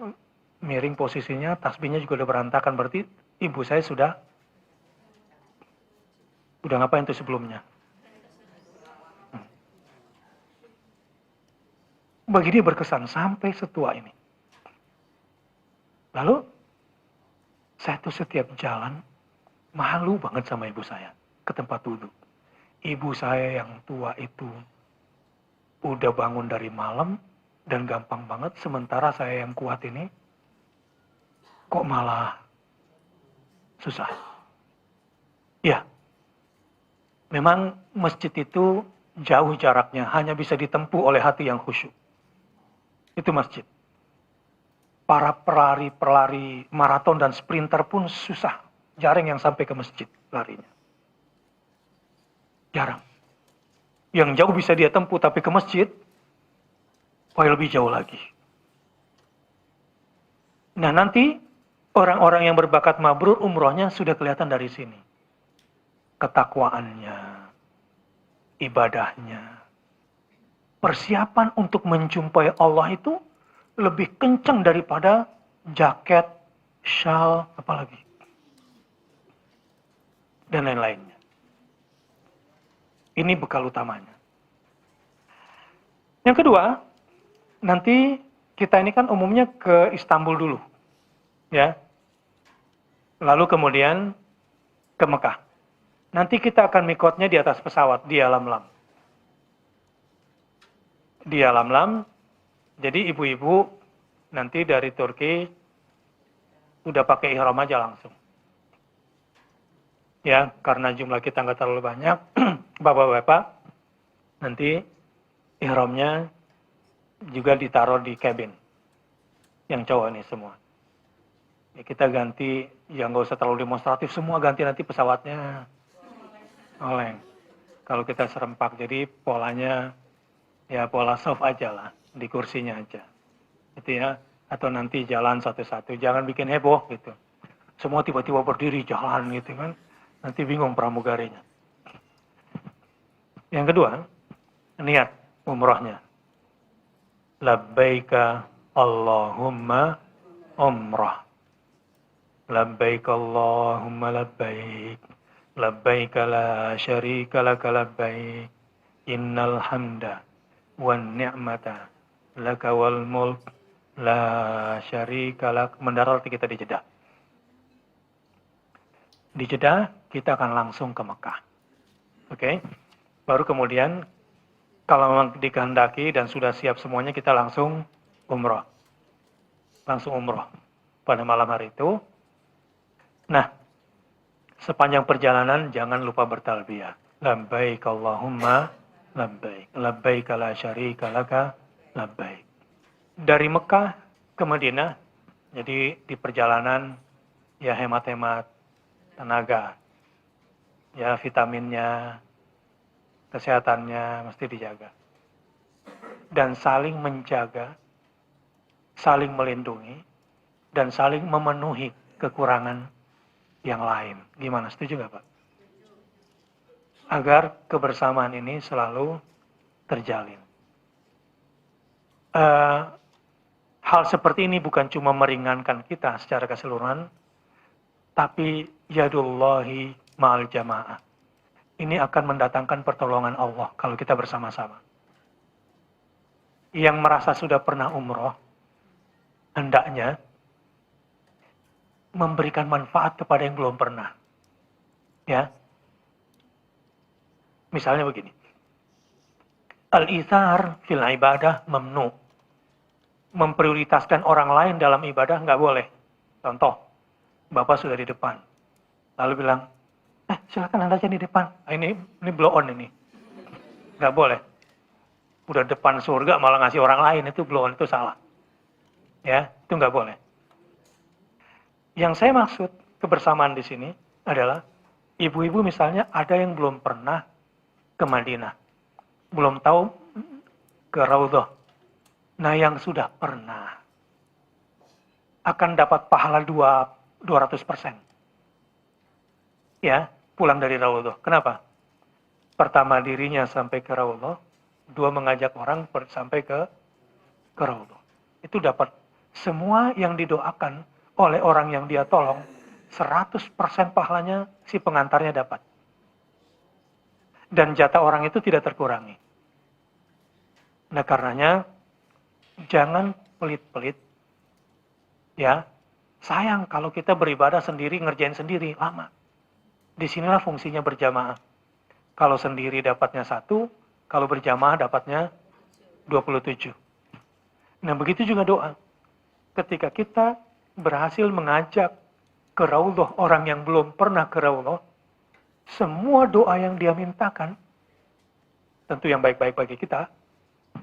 miring posisinya, tasbihnya juga udah berantakan, berarti ibu saya sudah ngapain tuh sebelumnya. Bagi dia berkesan sampai setua ini. Lalu, saya tuh setiap jalan, malu banget sama ibu saya ke tempat wudhu. Ibu saya yang tua itu udah bangun dari malam dan gampang banget, sementara saya yang kuat ini kok malah susah. Ya, memang masjid itu jauh jaraknya, hanya bisa ditempuh oleh hati yang khusyuk. Itu masjid. Para pelari maraton dan sprinter pun susah. Jarang yang sampai ke masjid larinya. Jarang. Yang jauh bisa dia tempuh, tapi ke masjid, lebih jauh lagi. Nah, nanti orang-orang yang berbakat mabrur umrohnya sudah kelihatan dari sini. Ketakwaannya, ibadahnya, persiapan untuk menjumpai Allah itu lebih kencang daripada jaket, shawl, apalagi. Dan lain-lainnya. Ini bekal utamanya. Yang kedua, nanti kita ini kan umumnya ke Istanbul dulu. Ya. Lalu kemudian ke Mekah. Nanti kita akan mikotnya di atas pesawat, di Alam-Lam. Di Alam-Lam, jadi ibu-ibu nanti dari Turki udah pakai ihram aja langsung. Ya, karena jumlah kita nggak terlalu banyak, bapak-bapak nanti ihramnya juga ditaruh di cabin. Yang cowok ini semua. Ya, kita ganti, ya nggak usah terlalu demonstratif, semua ganti nanti pesawatnya oleng. Kalau kita serempak, jadi polanya ya pola soft aja lah, di kursinya aja. Gitu ya. Atau nanti jalan satu-satu, jangan bikin heboh gitu. Semua tiba-tiba berdiri jalan gitu kan. Nanti bingung pramugarinya. Yang kedua, niat umrohnya. Labbaika Allahumma umrah. Labbaik Allahumma labbaik. Labbaik la syarika laka labbaik. Innal hamda wan ni'mata laka wal mulk la syarika lak. Mendarat kita di Jeddah. Di Jeddah kita akan langsung ke Mekah. Oke. Baru kemudian kalau memang dikehendaki dan sudah siap semuanya, kita langsung umroh. Langsung umroh pada malam hari itu. Nah, sepanjang perjalanan jangan lupa bertalbiyah. Labbaik Allahumma labbaik. Labbaik la syarika laka labbaik. Dari Mekah ke Madinah, jadi di perjalanan ya hemat-hemat tenaga. Ya vitaminnya, kesehatannya mesti dijaga. Dan saling menjaga, saling melindungi, dan saling memenuhi kekurangan yang lain. Gimana, setuju nggak Pak? Agar kebersamaan ini selalu terjalin. Hal seperti ini bukan cuma meringankan kita secara keseluruhan, tapi yadullahi ma'al jamaah. Ini akan mendatangkan pertolongan Allah kalau kita bersama-sama. Yang merasa sudah pernah umroh, hendaknya memberikan manfaat kepada yang belum pernah. Ya. Misalnya begini. Al-ithar fil ibadah mamnu. Memprioritaskan orang lain dalam ibadah nggak boleh. Contoh, Bapak sudah di depan. Lalu bilang, silakan Anda aja di depan. Ini blow on ini. Nggak boleh. Udah depan surga malah ngasih orang lain, itu blow on, itu salah. Ya, itu nggak boleh. Yang saya maksud kebersamaan di sini adalah ibu-ibu misalnya ada yang belum pernah ke Madinah. Belum tahu ke Raudhah. Nah, yang sudah pernah akan dapat pahala 200%. Ya, pulang dari Rasulullah. Kenapa? Pertama, dirinya sampai ke Rasulullah. Dua, mengajak orang sampai ke Rasulullah. Itu dapat semua yang didoakan oleh orang yang dia tolong, 100% pahalanya si pengantarnya dapat. Dan jatah orang itu tidak terkurangi. Nah, karenanya jangan pelit-pelit. Ya, sayang kalau kita beribadah sendiri, ngerjain sendiri, lama. Disinilah fungsinya berjamaah. Kalau sendiri dapatnya 1, kalau berjamaah dapatnya 27. Nah, begitu juga doa. Ketika kita berhasil mengajak ke Rasulullah orang yang belum pernah ke Rasulullah, semua doa yang dia mintakan, tentu yang baik-baik bagi kita,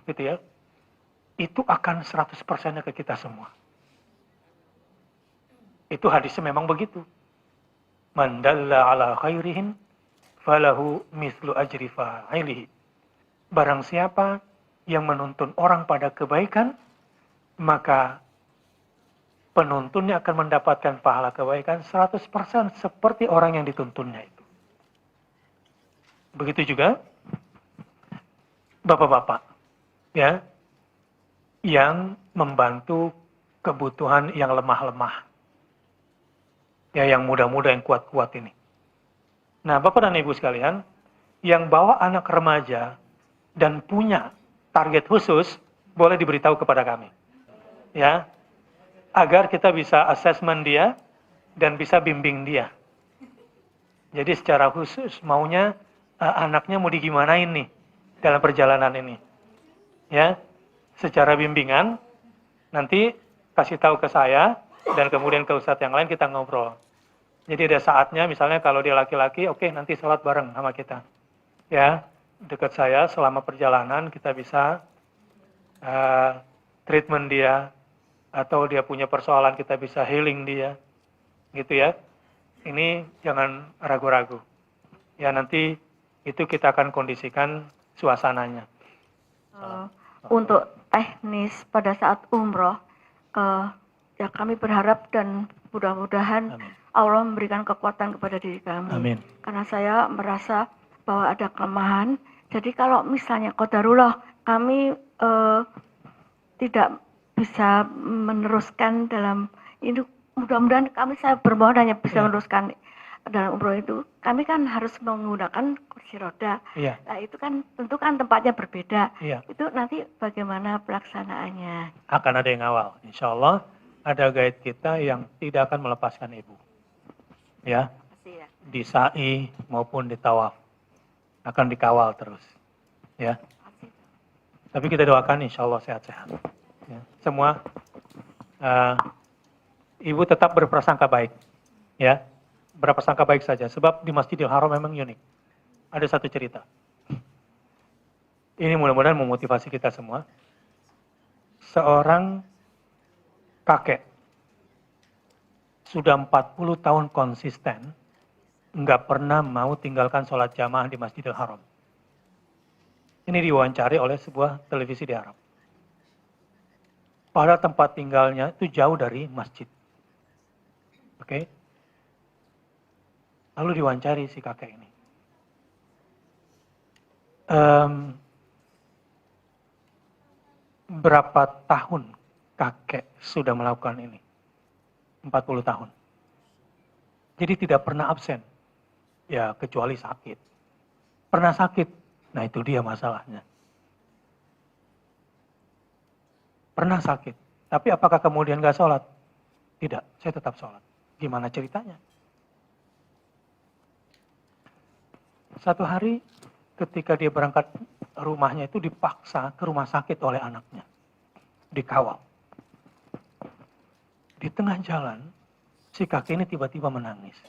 gitu ya, itu akan 100% ke kita semua. Itu hadisnya memang begitu. Man dalla ala khairihin falahu mislu ajri fa'ilihi. Barang siapa yang menuntun orang pada kebaikan, maka penuntunnya akan mendapatkan pahala kebaikan 100% seperti orang yang dituntunnya itu. Begitu juga bapak-bapak, ya, yang membantu kebutuhan yang lemah-lemah, ya, yang muda-muda, yang kuat-kuat ini. Nah, Bapak dan Ibu sekalian, yang bawa anak remaja dan punya target khusus, boleh diberitahu kepada kami, ya, agar kita bisa asesmen dia dan bisa bimbing dia. Jadi secara khusus maunya anaknya mau digimanain nih dalam perjalanan ini, ya, secara bimbingan nanti kasih tahu ke saya dan kemudian ke ustadz yang lain, kita ngobrol. Jadi ada saatnya, misalnya kalau dia laki-laki, oke, nanti sholat bareng sama kita, ya, dekat saya selama perjalanan kita bisa treatment dia, atau dia punya persoalan kita bisa healing dia, gitu ya. Ini jangan ragu-ragu. Ya, nanti itu kita akan kondisikan suasananya. Untuk teknis pada saat umroh, ya kami berharap dan mudah-mudahan Allah memberikan kekuatan kepada diri kami. Amin. Karena saya merasa bahwa ada kelemahan. Jadi kalau misalnya qadarullah kami tidak bisa meneruskan dalam ini, mudah-mudahan saya bermohon hanya bisa meneruskan dalam umroh itu. Kami kan harus menggunakan kursi roda. Nah, itu kan tentu kan tempatnya berbeda. Itu nanti bagaimana pelaksanaannya? Akan ada yang ngawal, insya Allah ada guide kita yang tidak akan melepaskan ibu, ya, di sa'i maupun di tawaf akan dikawal terus, ya. Tapi kita doakan insya Allah sehat-sehat. Ya, semua ibu tetap berprasangka baik, ya, berprasangka baik saja. Sebab di Masjidil Haram memang unik. Ada satu cerita. Ini mudah-mudahan memotivasi kita semua. Seorang kakek sudah 40 tahun konsisten, nggak pernah mau tinggalkan sholat jamaah di Masjidil Haram. Ini diwawancari oleh sebuah televisi di Arab. Pada tempat tinggalnya itu jauh dari masjid. Oke. Lalu diwawancari si kakek ini. Berapa tahun kakek sudah melakukan ini? 40 tahun. Jadi tidak pernah absen. Ya, kecuali sakit. Pernah sakit. Nah, itu dia masalahnya. Pernah sakit. Tapi apakah kemudian gak sholat? Tidak, saya tetap sholat. Gimana ceritanya? Satu hari ketika dia berangkat rumahnya itu dipaksa ke rumah sakit oleh anaknya. Dikawal. Di tengah jalan, si kakek ini tiba-tiba menangis.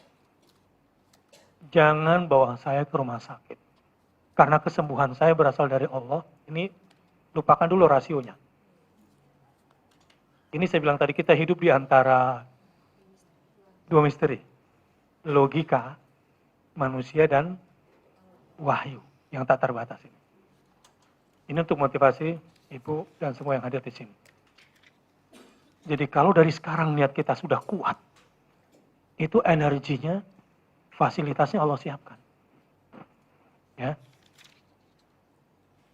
Jangan bawa saya ke rumah sakit. Karena kesembuhan saya berasal dari Allah. Ini lupakan dulu rasionya. Ini saya bilang tadi, kita hidup di antara dua misteri. Logika manusia dan wahyu yang tak terbatas ini. Ini untuk motivasi Ibu, dan semua yang hadir di sini. Jadi kalau dari sekarang niat kita sudah kuat, itu energinya, fasilitasnya Allah siapkan. Ya.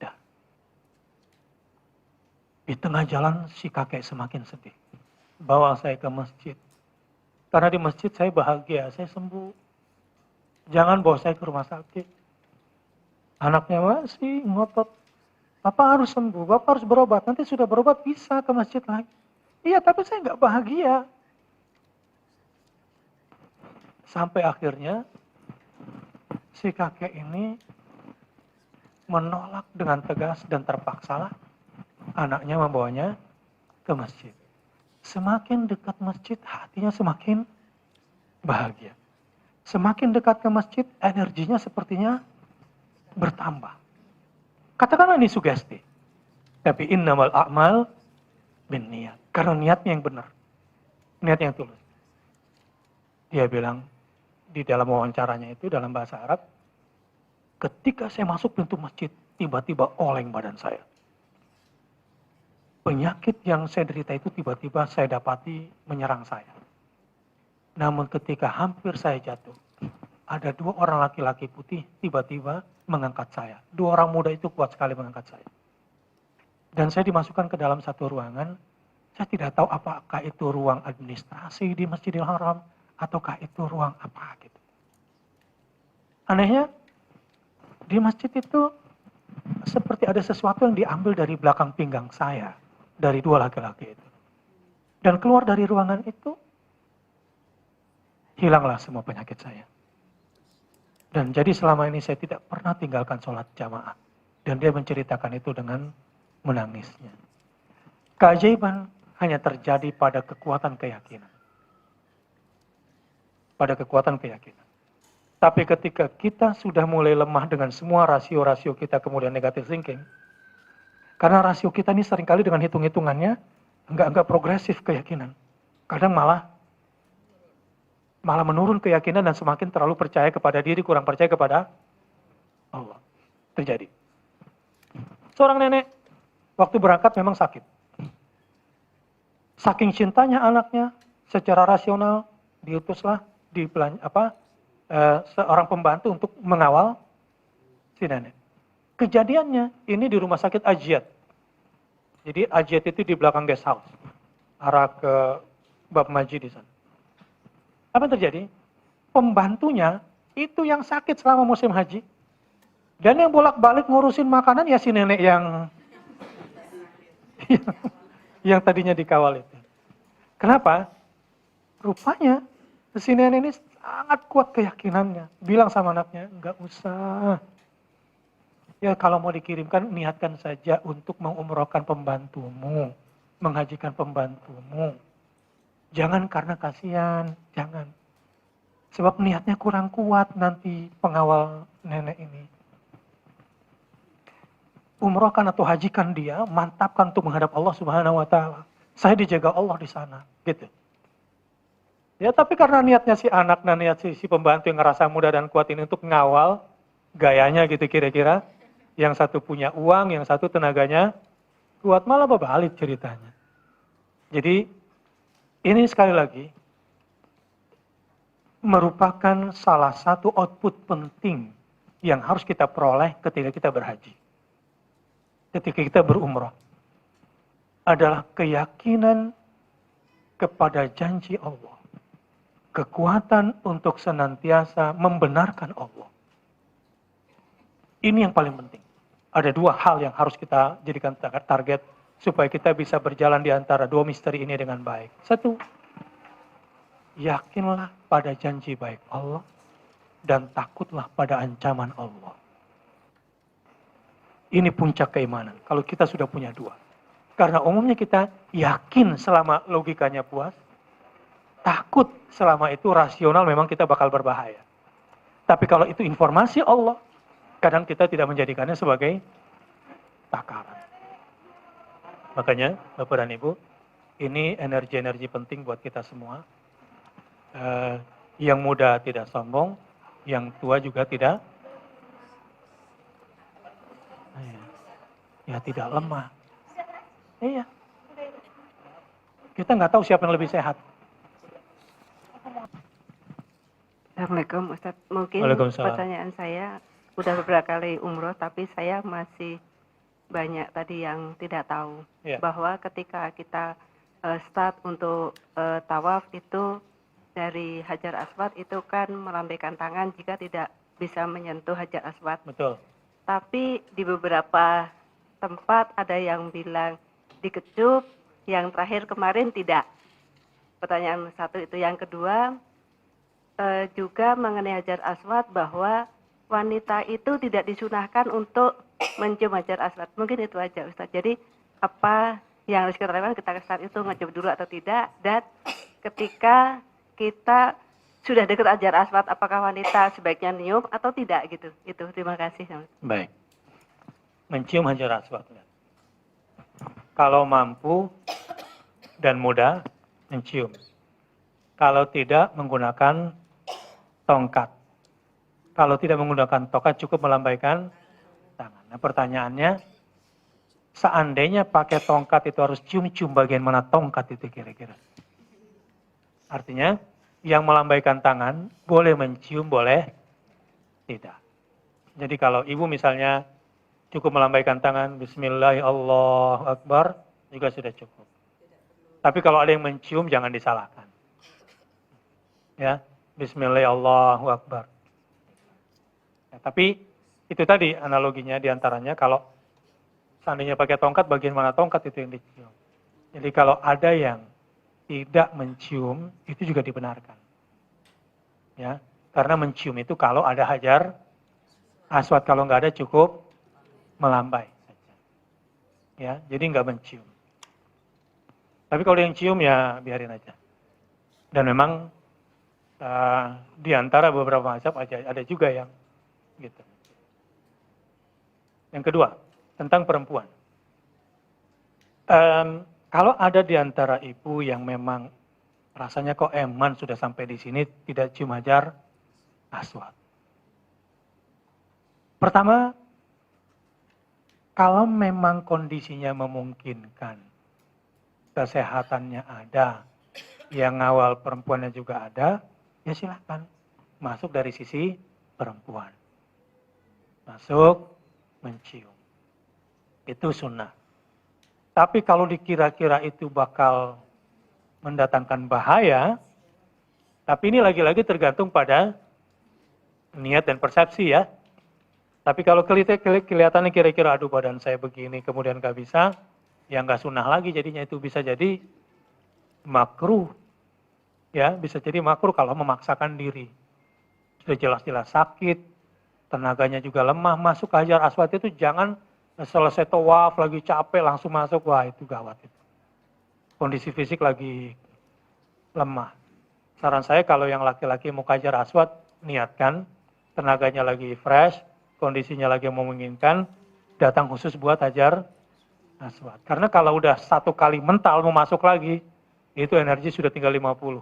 Dah. Di tengah jalan si kakek semakin sedih. Bawa saya ke masjid. Karena di masjid saya bahagia, saya sembuh. Jangan bawa saya ke rumah sakit. Anaknya masih ngotot. Bapak harus sembuh, Bapak harus berobat. Nanti sudah berobat bisa ke masjid lagi. Iya, tapi saya nggak bahagia. Sampai akhirnya si kakek ini menolak dengan tegas dan terpaksalah anaknya membawanya ke masjid. Semakin dekat masjid, hatinya semakin bahagia. Semakin dekat ke masjid, energinya sepertinya bertambah. Katakanlah ini sugesti. Tapi innamal a'mal bin niat. Karena niatnya yang benar. Niat yang tulus. Dia bilang di dalam wawancaranya itu dalam bahasa Arab, ketika saya masuk pintu masjid, tiba-tiba oleng badan saya. Penyakit yang saya derita itu tiba-tiba saya dapati menyerang saya. Namun ketika hampir saya jatuh, ada 2 orang laki-laki putih tiba-tiba mengangkat saya. 2 orang muda itu kuat sekali mengangkat saya. Dan saya dimasukkan ke dalam satu ruangan. Saya tidak tahu apakah itu ruang administrasi di Masjidil Haram ataukah itu ruang apa gitu. Anehnya di masjid itu seperti ada sesuatu yang diambil dari belakang pinggang saya dari 2 laki-laki itu. Dan keluar dari ruangan itu hilanglah semua penyakit saya. Dan jadi selama ini saya tidak pernah tinggalkan sholat jamaah. Dan dia menceritakan itu dengan menangisnya. Keajaiban hanya terjadi pada kekuatan keyakinan. Pada kekuatan keyakinan. Tapi ketika kita sudah mulai lemah dengan semua rasio-rasio kita kemudian negative thinking. Karena rasio kita ini seringkali dengan hitung-hitungannya enggak progresif keyakinan. Kadang malah menurun keyakinan dan semakin terlalu percaya kepada diri, kurang percaya kepada Allah. Terjadi. Seorang nenek, waktu berangkat memang sakit. Saking cintanya anaknya, secara rasional, diutuslah seorang pembantu untuk mengawal si nenek. Kejadiannya, ini di rumah sakit Ajiat. Jadi Ajiat itu di belakang guest house. Arah ke Bab Maji di sana. Apa yang terjadi? Pembantunya itu yang sakit selama musim haji. Dan yang bolak-balik ngurusin makanan ya si nenek yang tadinya dikawal itu. Kenapa? Rupanya si nenek ini sangat kuat keyakinannya. Bilang sama anaknya, enggak usah. Ya kalau mau dikirimkan, niatkan saja untuk mengumrohkan pembantumu. Menghajikan pembantumu. Jangan karena kasihan, jangan. Sebab niatnya kurang kuat nanti pengawal nenek ini. Umrohkan atau hajikan dia, mantapkan untuk menghadap Allah Subhanahu wa Ta'ala. Saya dijaga Allah di sana, gitu. Ya, tapi karena niatnya si anak dan niat si pembantu yang ngerasa muda dan kuat ini untuk ngawal, gayanya gitu kira-kira, yang satu punya uang, yang satu tenaganya kuat, malah berbalik ceritanya. Jadi, ini sekali lagi merupakan salah satu output penting yang harus kita peroleh ketika kita berhaji. Ketika kita berumrah. Adalah keyakinan kepada janji Allah. Kekuatan untuk senantiasa membenarkan Allah. Ini yang paling penting. Ada 2 hal yang harus kita jadikan target supaya kita bisa berjalan di antara 2 misteri ini dengan baik. 1, yakinlah pada janji baik Allah dan takutlah pada ancaman Allah. Ini puncak keimanan. Kalau kita sudah punya 2. Karena umumnya kita yakin selama logikanya puas, takut selama itu rasional memang kita bakal berbahaya. Tapi kalau itu informasi Allah, kadang kita tidak menjadikannya sebagai takaran. Makanya, Bapak dan Ibu, ini energi-energi penting buat kita semua. Yang muda tidak sombong, yang tua juga tidak tidak lemah. Iya. Kita nggak tahu siapa yang lebih sehat. Assalamualaikum Ustaz. Mungkin pertanyaan saya udah beberapa kali umroh, tapi saya masih banyak tadi yang tidak tahu. Bahwa ketika kita start untuk tawaf itu dari Hajar Aswad itu kan melambaikan tangan jika tidak bisa menyentuh Hajar Aswad. Betul. Tapi di beberapa tempat ada yang bilang dikecup, yang terakhir kemarin tidak. Pertanyaan satu itu. Yang kedua, juga mengenai Hajar Aswad bahwa wanita itu tidak disunahkan untuk mencium Hajar Aswad. Mungkin itu aja Ustaz. Jadi apa yang harus kita lakukan kita saat itu ngecium dulu atau tidak, dan ketika kita sudah dekat Hajar Aswad apakah wanita sebaiknya nyium atau tidak gitu. Itu terima kasih. Baik. Mencium Hajar Aswad. Kalau mampu dan mudah mencium. Kalau tidak menggunakan tongkat. Kalau tidak menggunakan tongkat cukup melambaikan tangan. Nah, pertanyaannya, seandainya pakai tongkat itu harus cium-cium bagian mana tongkat itu kira-kira? Artinya, yang melambaikan tangan boleh mencium, boleh tidak. Jadi kalau ibu misalnya cukup melambaikan tangan, Bismillah, Allahu Akbar, juga sudah cukup. Tapi kalau ada yang mencium, jangan disalahkan. Ya, Bismillah, Allahu Akbar. Ya, tapi itu tadi analoginya diantaranya kalau seandainya pakai tongkat, bagian mana tongkat itu yang dicium. Jadi kalau ada yang tidak mencium, itu juga dibenarkan. Ya, karena mencium itu kalau ada Hajar Aswad, kalau nggak ada cukup melambai saja. Ya, jadi nggak mencium. Tapi kalau yang cium ya biarin aja. Dan memang di antara beberapa mazhab ada juga yang gitu. Yang kedua, tentang perempuan. Kalau ada di antara ibu yang memang rasanya kok eman sudah sampai di sini tidak cium Hajar Aswad. Pertama, kalau memang kondisinya memungkinkan, kesehatannya ada, yang ngawal perempuannya juga ada, ya silahkan masuk dari sisi perempuan. Masuk, mencium. Itu sunnah. Tapi kalau dikira-kira itu bakal mendatangkan bahaya, tapi ini lagi-lagi tergantung pada niat dan persepsi ya. Tapi kalau kelihatannya kira-kira aduh badan saya begini kemudian gak bisa, ya nggak sunnah lagi jadinya, itu bisa jadi makruh. Ya, bisa jadi makruh kalau memaksakan diri. Sudah jelas-jelas sakit, tenaganya juga lemah, masuk ke Hajar Aswad itu jangan selesai tawaf lagi capek langsung masuk, wah itu gawat itu. Kondisi fisik lagi lemah. Saran saya kalau yang laki-laki mau ke Hajar Aswad, niatkan, tenaganya lagi fresh, kondisinya lagi memungkinkan, datang khusus buat Hajar Aswad. Karena kalau udah satu kali mental mau masuk lagi, itu energi sudah tinggal 50.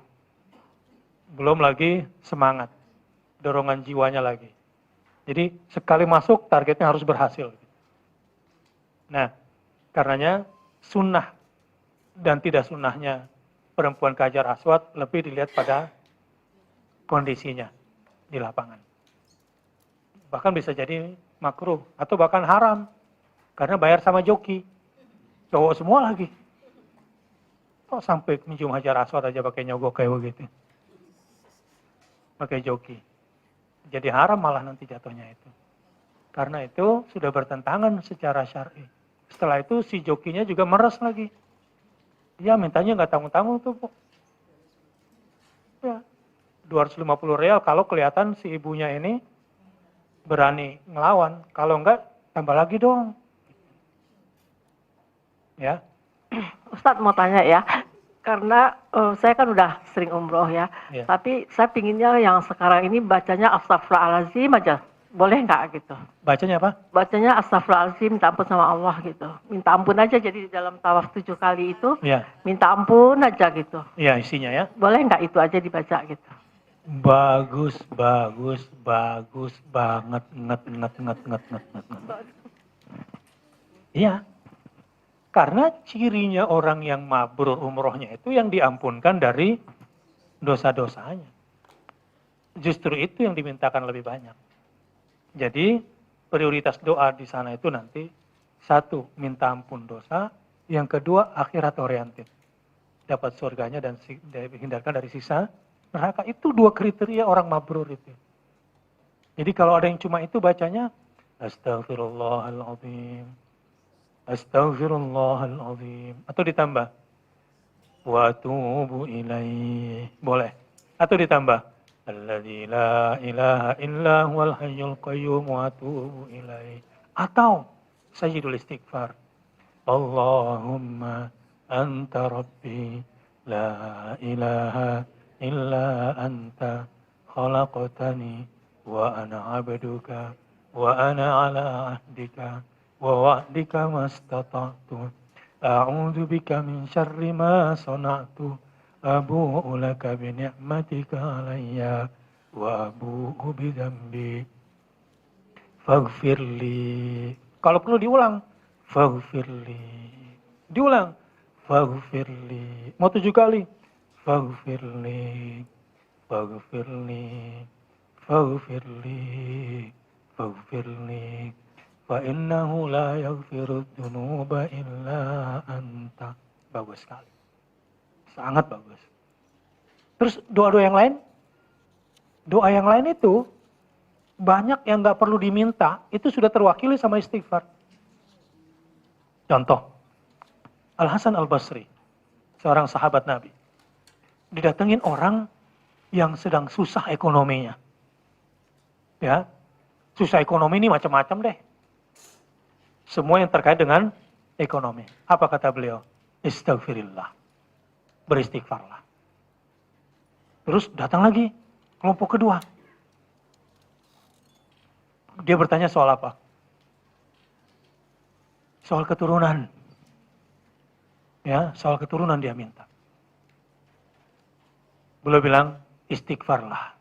Belum lagi semangat, dorongan jiwanya lagi. Jadi sekali masuk targetnya harus berhasil. Nah, karenanya sunnah dan tidak sunnahnya perempuan ke Hajar Aswad lebih dilihat pada kondisinya di lapangan. Bahkan bisa jadi makruh atau bahkan haram karena bayar sama joki. Cowok semua lagi. Kok sampai mencium Hajar Aswad aja pakai nyogok kayak begitu. Pakai joki. Jadi haram malah nanti jatuhnya itu. Karena itu sudah bertentangan secara syar'i. Setelah itu si jokinya juga meres lagi. Dia mintanya nggak tanggung-tanggung tuh, Bu. Ya, 250 real kalau kelihatan si ibunya ini berani ngelawan. Kalau enggak, tambah lagi dong. Ya. Ustadz mau tanya ya, karena saya kan udah sering umroh ya, tapi saya pinginnya yang sekarang ini bacanya astagfirullahaladzim aja, boleh nggak gitu? Bacanya apa? Bacanya astagfirullahaladzim, minta ampun sama Allah gitu, minta ampun aja, jadi di dalam tawaf 7 kali itu, minta ampun aja gitu. Iya isinya ya. Boleh nggak itu aja dibaca gitu? Bagus banget, nget. Iya. Karena cirinya orang yang mabrur umrohnya itu yang diampunkan dari dosa-dosanya. Justru itu yang dimintakan lebih banyak. Jadi prioritas doa di sana itu nanti satu, minta ampun dosa. Yang kedua, akhirat oriented. Dapat surganya dan dihindarkan dari sisa neraka. Itu dua kriteria orang mabrur itu. Jadi kalau ada yang cuma itu bacanya Astaghfirullahaladzim. Astaghfirullahaladzim. Atau ditambah wa atubu ilaih. Boleh. Atau ditambah alladzi la ilaha illa huwal hayyul qayyum wa atubu ilaih. Atau sayyidul istighfar. Allahumma anta rabbi la ilaha illa anta khalaqtani wa ana 'abduka wa ana 'ala 'ahdika wa wa'dika mastata'tu a'udzu bika min syarri ma sana'tu abu'u laka bi ni'matika 'alayya wa abu'u bi dzambi faghfirli. Kalau perlu diulang, faghfirli. Diulang, faghfirli. Mau 7 kali. Faghfirli, faghfirli, faghfirli, faghfirli. Fa innahu la yaghfiru dzunuba illa anta. Bagus sekali. Sangat bagus. Terus doa-doa yang lain? Doa yang lain itu banyak yang nggak perlu diminta, itu sudah terwakili sama istighfar. Contoh, Al-Hasan Al-Basri, seorang sahabat Nabi. Didatengin orang yang sedang susah ekonominya. Ya, susah ekonomi ini macam-macam deh. Semua yang terkait dengan ekonomi. Apa kata beliau? Istaghfirillah. Beristighfarlah. Terus datang lagi kelompok kedua. Dia bertanya soal apa? Soal keturunan. Ya, soal keturunan dia minta. Beliau bilang, istighfarlah.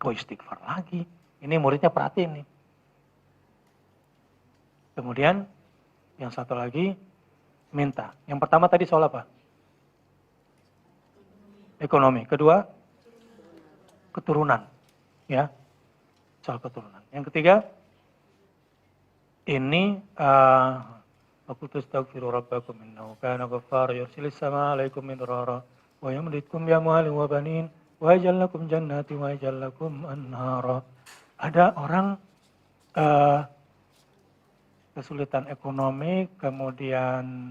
Kok istighfar lagi? Ini muridnya perhatiin nih. Kemudian, yang satu lagi, minta. Yang pertama tadi soal apa? Ekonomi. Kedua, keturunan. Ya, soal keturunan. Yang ketiga, ini Fakultus taghfiru rabbakum innahu kana ghaffara yursilis sama alaikum midrara wa yamditkum bi amwalin wa banin wa yaj'al lakum jannati wa yaj'al lakum anhara. Ada orang kesulitan ekonomi, kemudian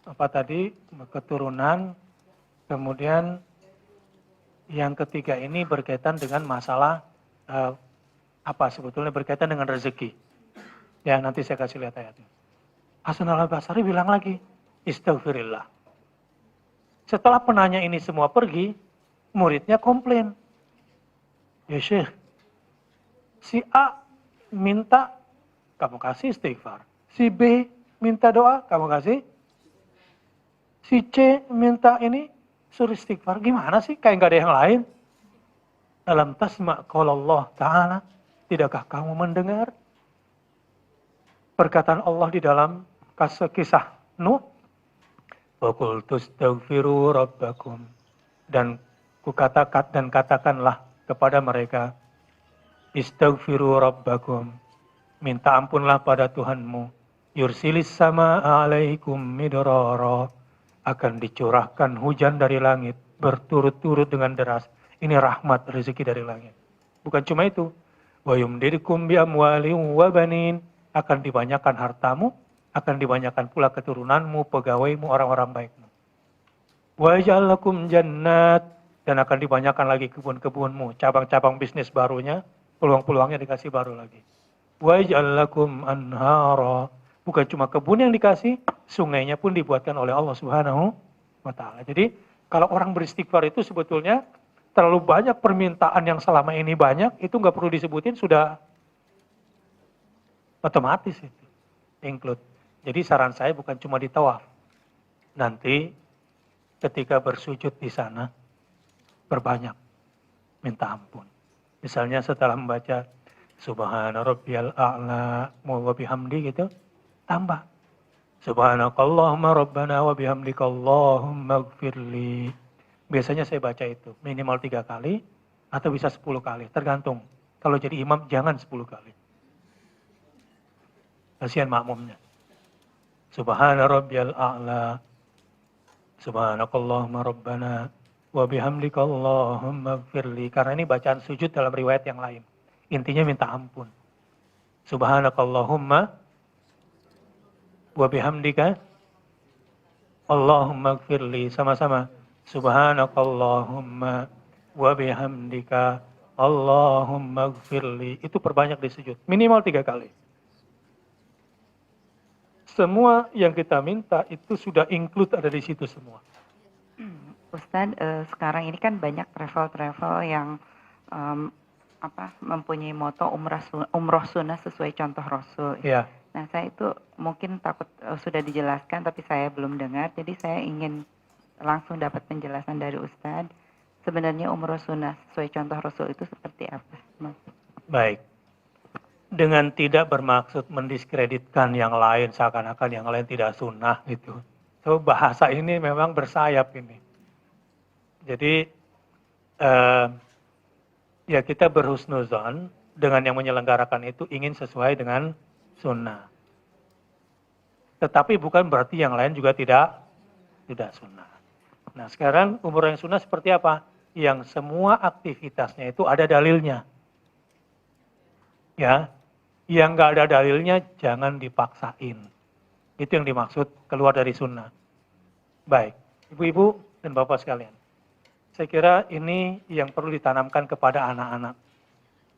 apa tadi, keturunan, kemudian yang ketiga ini berkaitan dengan masalah apa sebetulnya berkaitan dengan rezeki. Ya, nanti saya kasih lihat ayatnya. Hasan Al-Basri bilang lagi, istaghfirillah. Setelah penanya ini semua pergi, muridnya komplain. Ya Syekh, si A minta, kamu kasih istighfar. Si B minta doa, kamu kasih. Si C minta ini, suruh istighfar. Gimana sih? Kayak gak ada yang lain. Alam tasma' qaulallah ta'ala. Tidakkah kamu mendengar perkataan Allah di dalam kisah Nuh? Faqultu astaghfiru rabbakum. Dan katakanlah kepada mereka, istaghfiru rabbakum. Minta ampunlah pada Tuhanmu. Yursilis sama alaikum midrara. Akan dicurahkan hujan dari langit. Berturut-turut dengan deras. Ini rahmat rezeki dari langit. Bukan cuma itu. Wa yumdirikum bi amwalin wa banin. Akan dibanyakan hartamu. Akan dibanyakan pula keturunanmu, pegawaimu, orang-orang baikmu. Wa yaj'al lakum jannat. Dan akan dibanyakan lagi kebun-kebunmu. Cabang-cabang bisnis barunya. Peluang-peluangnya dikasih baru lagi. Wa yaj'al lakum anhara. Bukan cuma kebun yang dikasih, sungainya pun dibuatkan oleh Allah Subhanahu wa Ta'ala. Jadi, kalau orang beristighfar itu sebetulnya terlalu banyak permintaan yang selama ini banyak, itu nggak perlu disebutin, sudah otomatis itu. Include. Jadi saran saya bukan cuma di tawaf. Nanti ketika bersujud di sana, berbanyak minta ampun. Misalnya setelah membaca Subhana Rabbiyal A'la wa bihamdi gitu, tambah. Subhanakallahumma rabbana wa bihamdika Allahumma gfirli. Biasanya saya baca itu minimal 3 kali atau bisa 10 kali, tergantung. Kalau jadi imam jangan 10 kali. Kasihan makmumnya. Subhana rabbiyal a'la. Subhanakallahumma rabbana wa bihamdika Allahumma gfirli. Karena ini bacaan sujud dalam riwayat yang lain. Intinya minta ampun. Subhanakallahumma wa bihamdika Allahumma gfirli. Sama-sama. Subhanakallahumma wa bihamdika Allahumma gfirli. Itu perbanyak di sujud. Minimal 3 kali. Semua yang kita minta itu sudah include ada di situ semua. Ustadz, sekarang ini kan banyak travel yang mempunyai moto umroh sunnah sesuai contoh Rasul. Ya. Nah, saya itu mungkin takut sudah dijelaskan tapi saya belum dengar, jadi saya ingin langsung dapat penjelasan dari Ustadz. Sebenarnya umroh sunnah sesuai contoh Rasul itu seperti apa? Baik. Dengan tidak bermaksud mendiskreditkan yang lain, seakan-akan yang lain tidak sunnah gitu. So, bahasa ini memang bersayap ini. Jadi ya kita berhusnuzon dengan yang menyelenggarakan itu ingin sesuai dengan sunnah. Tetapi bukan berarti yang lain juga tidak sunnah. Nah sekarang umroh yang sunnah seperti apa? Yang semua aktivitasnya itu ada dalilnya. Ya, yang nggak ada dalilnya jangan dipaksain. Itu yang dimaksud keluar dari sunnah. Baik, ibu-ibu dan bapak sekalian. Saya kira ini yang perlu ditanamkan kepada anak-anak.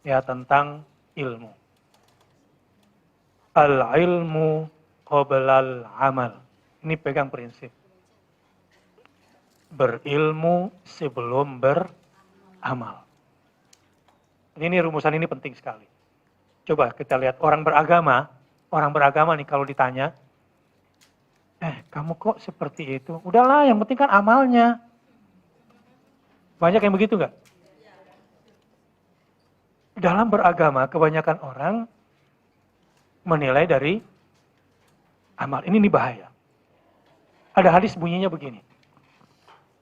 Ya, tentang ilmu. Al-ilmu qoblal amal. Ini pegang prinsip. Berilmu sebelum beramal. Ini rumusan ini penting sekali. Coba kita lihat orang beragama nih kalau ditanya, kamu kok seperti itu? Udahlah, yang penting kan amalnya. Banyak yang begitu nggak? Dalam beragama, kebanyakan orang menilai dari amal. Ini bahaya. Ada hadis bunyinya begini.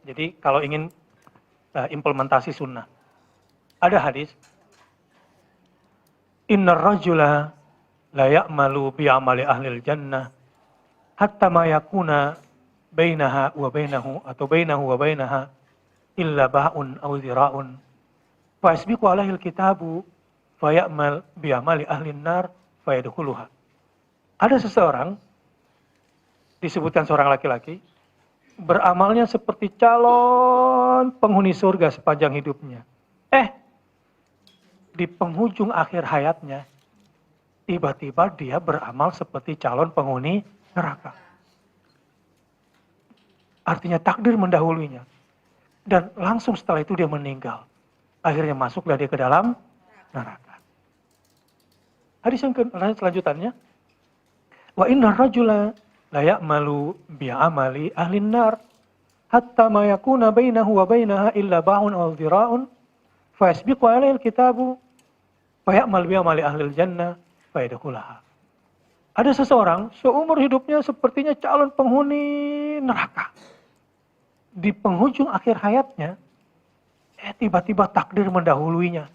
Jadi kalau ingin implementasi sunnah. Ada hadis. Innar rajula la ya'malu bi amali ahlil jannah hatta ma yakuna bainaha wa bainahu atau bainahu wa bainaha illa ba'un aw zira'un fa yasbiqu alaihi alkitabu fa ya'mal bi amali ahlin nar fa yadkhuluha. Ada seseorang disebutkan seorang laki-laki beramalnya seperti calon penghuni surga sepanjang hidupnya. Di penghujung akhir hayatnya, tiba-tiba dia beramal seperti calon penghuni neraka. Artinya takdir mendahulunya. Dan langsung setelah itu dia meninggal. Akhirnya masuklah dia ke dalam neraka. Hadis yang selanjutnya. Wa inna rajula la ya'malu bi'amali ahlin nar hatta ma yakuna bainahu wa bainaha illa ba'un aw dhira'un fa yasbiqu alaihi alkitabu fa ya'mal bi'amali ahlil jannah fa yadkhulaha. Ada seseorang seumur hidupnya sepertinya calon penghuni neraka. Di penghujung akhir hayatnya tiba-tiba takdir mendahuluinya.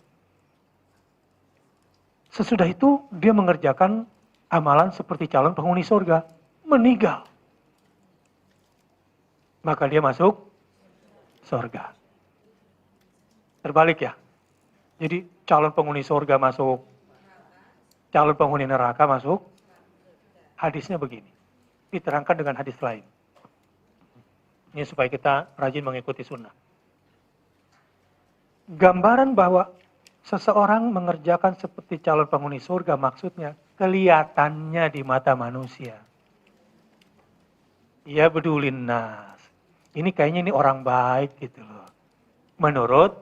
Sesudah itu dia mengerjakan amalan seperti calon penghuni surga. Meninggal. Maka dia masuk surga. Terbalik ya. Jadi calon penghuni surga masuk. Calon penghuni neraka masuk. Hadisnya begini. Diterangkan dengan hadis lain. Ini supaya kita rajin mengikuti sunnah. Gambaran bahwa seseorang mengerjakan seperti calon penghuni surga maksudnya kelihatannya di mata manusia. Ya bedulin nas. Ini kayaknya ini orang baik gitu loh. Menurut,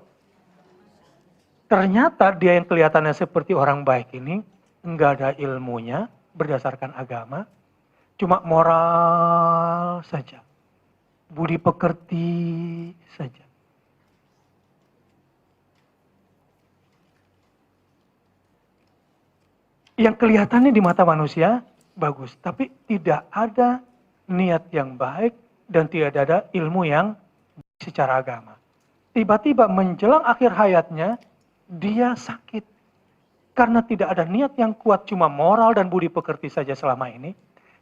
ternyata dia yang kelihatannya seperti orang baik ini enggak ada ilmunya berdasarkan agama, cuma moral saja. Budi pekerti saja. Yang kelihatannya di mata manusia bagus. Tapi tidak ada niat yang baik dan tidak ada ilmu yang secara agama. Tiba-tiba menjelang akhir hayatnya, dia sakit. Karena tidak ada niat yang kuat, cuma moral dan budi pekerti saja selama ini.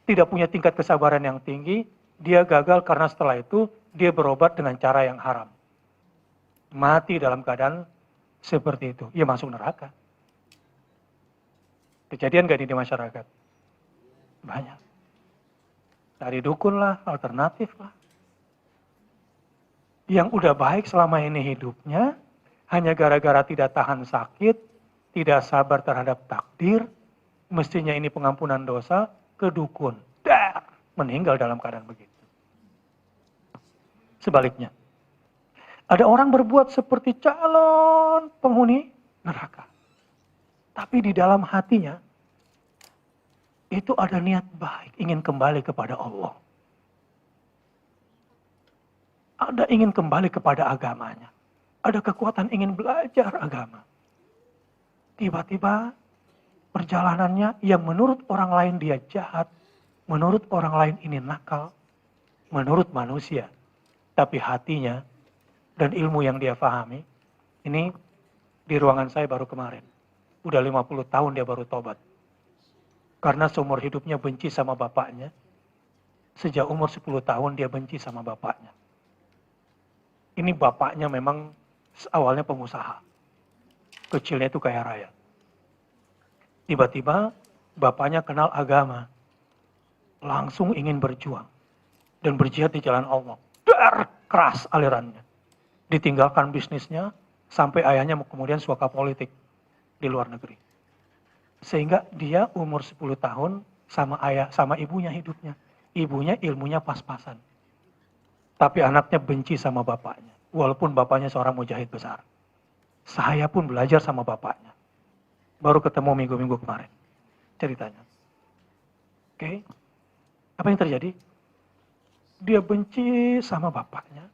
Tidak punya tingkat kesabaran yang tinggi, dia gagal karena setelah itu dia berobat dengan cara yang haram. Mati dalam keadaan seperti itu. Ia masuk neraka. Kejadian gak di masyarakat? Banyak. Dari dukun lah, alternatif lah. Yang udah baik selama ini hidupnya, hanya gara-gara tidak tahan sakit, tidak sabar terhadap takdir, mestinya ini pengampunan dosa, ke dukun. Meninggal dalam keadaan begitu. Sebaliknya, ada orang berbuat seperti calon penghuni neraka. Tapi di dalam hatinya, itu ada niat baik, ingin kembali kepada Allah. Ada ingin kembali kepada agamanya. Ada kekuatan ingin belajar agama. Tiba-tiba perjalanannya yang menurut orang lain dia jahat, menurut orang lain ini nakal, menurut manusia. Tapi hatinya dan ilmu yang dia pahami, ini di ruangan saya baru kemarin. Udah 50 tahun dia baru tobat. Karena seumur hidupnya benci sama bapaknya. Sejak umur 10 tahun dia benci sama bapaknya. Ini bapaknya memang awalnya pengusaha. Kecilnya itu kaya raya. Tiba-tiba bapaknya kenal agama. Langsung ingin berjuang. Dan berjihad di jalan Allah. Keras alirannya. Ditinggalkan bisnisnya sampai ayahnya kemudian suaka politik di luar negeri. Sehingga dia umur 10 tahun sama ibunya hidupnya. Ibunya ilmunya pas-pasan. Tapi anaknya benci sama bapaknya. Walaupun bapaknya seorang mujahid besar. Saya pun belajar sama bapaknya. Baru ketemu minggu-minggu kemarin. Ceritanya. Oke. Apa yang terjadi? Dia benci sama bapaknya.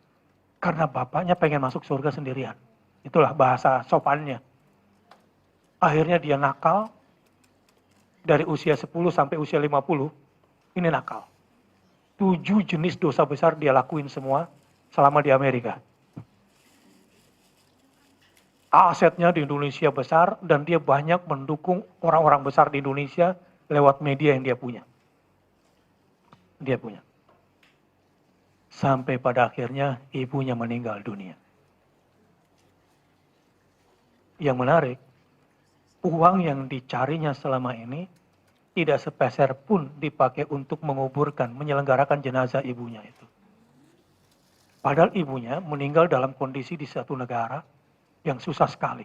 Karena bapaknya pengen masuk surga sendirian. Itulah bahasa sopannya. Akhirnya dia nakal. Dari usia 10 sampai usia 50. Ini nakal. 7 jenis dosa besar dia lakuin semua selama di Amerika. Asetnya di Indonesia besar dan dia banyak mendukung orang-orang besar di Indonesia lewat media yang dia punya. Dia punya. Sampai pada akhirnya ibunya meninggal dunia. Yang menarik, uang yang dicarinya selama ini tidak sepeser pun dipakai untuk menguburkan, menyelenggarakan jenazah ibunya itu. Padahal ibunya meninggal dalam kondisi di satu negara yang susah sekali.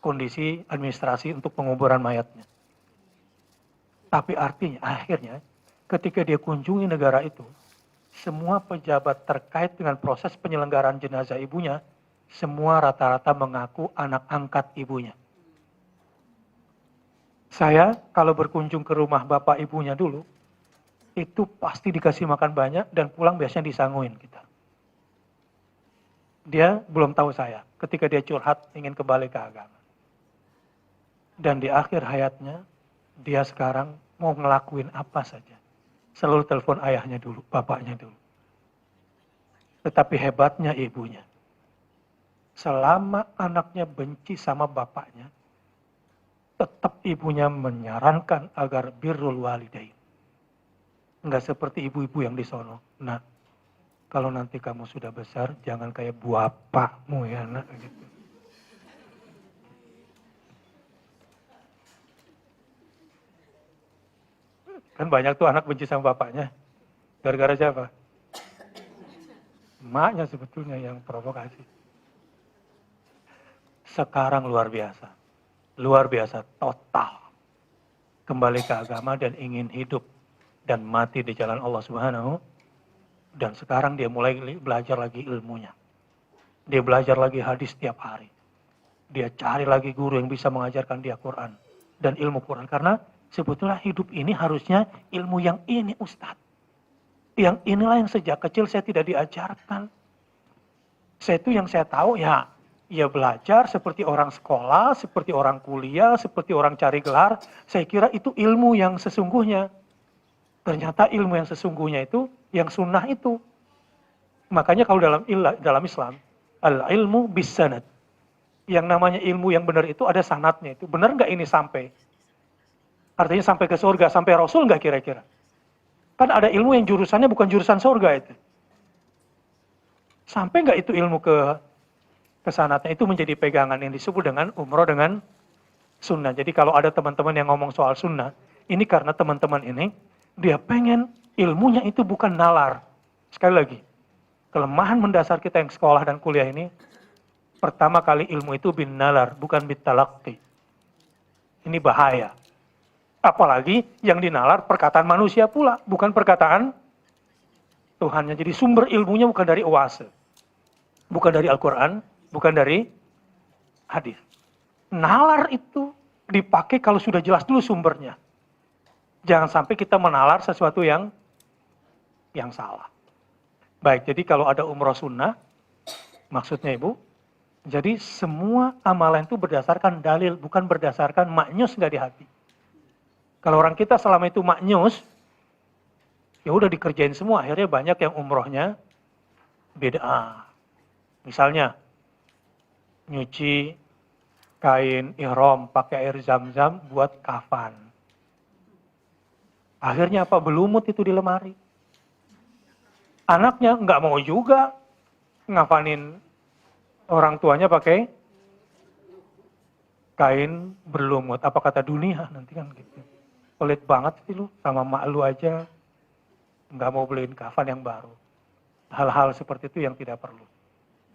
Kondisi administrasi untuk penguburan mayatnya. Tapi artinya, akhirnya, ketika dia kunjungi negara itu, semua pejabat terkait dengan proses penyelenggaraan jenazah ibunya, semua rata-rata mengaku anak angkat ibunya. Saya kalau berkunjung ke rumah bapak ibunya dulu, itu pasti dikasih makan banyak dan pulang biasanya disanguin kita. Dia belum tahu saya ketika dia curhat ingin kembali ke agama. Dan di akhir hayatnya, dia sekarang mau ngelakuin apa saja. Selalu telepon ayahnya dulu, bapaknya dulu. Tetapi hebatnya ibunya. Selama anaknya benci sama bapaknya, tetap ibunya menyarankan agar birrul walidain. Enggak seperti ibu-ibu yang di sono. Nah, kalau nanti kamu sudah besar, jangan kayak bapakmu ya nak. Gitu. Kan banyak tuh anak benci sama bapaknya. Gara-gara siapa? Emaknya sebetulnya yang provokasi. Sekarang luar biasa. Luar biasa, total. Kembali ke agama dan ingin hidup dan mati di jalan Allah Subhanahu. Dan sekarang dia mulai belajar lagi ilmunya. Dia belajar lagi hadis setiap hari. Dia cari lagi guru yang bisa mengajarkan dia Quran dan ilmu Quran. Karena sebetulnya hidup ini harusnya ilmu yang ini Ustadz. Yang inilah yang sejak kecil saya tidak diajarkan. Saya itu yang saya tahu ya ya belajar seperti orang sekolah, seperti orang kuliah, seperti orang cari gelar. Saya kira itu ilmu yang sesungguhnya. Ternyata ilmu yang sesungguhnya itu, yang sunnah itu. Makanya kalau dalam Islam, al-ilmu bis sanad. Yang namanya ilmu yang benar itu ada sanadnya itu. Benar nggak ini sampai? Artinya sampai ke surga, sampai Rasul nggak kira-kira? Kan ada ilmu yang jurusannya bukan jurusan surga itu. Sampai nggak itu ilmu ke sanadnya, itu menjadi pegangan yang disebut dengan umroh dengan sunnah. Jadi kalau ada teman-teman yang ngomong soal sunnah, ini karena teman-teman ini, dia pengen ilmunya itu bukan nalar. Sekali lagi, kelemahan mendasar kita yang sekolah dan kuliah ini, pertama kali ilmu itu bin nalar, bukan bit talaqi. Ini bahaya. Apalagi yang dinalar perkataan manusia pula, bukan perkataan Tuhannya. Jadi sumber ilmunya bukan dari oase, bukan dari Al-Quran, bukan dari hadis. Nalar itu dipakai kalau sudah jelas dulu sumbernya. Jangan sampai kita menalar sesuatu yang salah. Baik, jadi kalau ada umroh sunnah, maksudnya Ibu, jadi semua amalan itu berdasarkan dalil, bukan berdasarkan maknyus nggak di hati. Kalau orang kita selama itu maknyus, ya udah dikerjain semua, akhirnya banyak yang umrohnya beda. Misalnya, nyuci kain ihram pakai air zam-zam buat kafan. Akhirnya apa? Belumut itu di lemari. Anaknya nggak mau juga ngafanin orang tuanya pakai kain berlumut. Apa kata dunia nanti kan gitu. Pelit banget sih lu, sama mak lu aja nggak mau beliin kafan yang baru. Hal-hal seperti itu yang tidak perlu.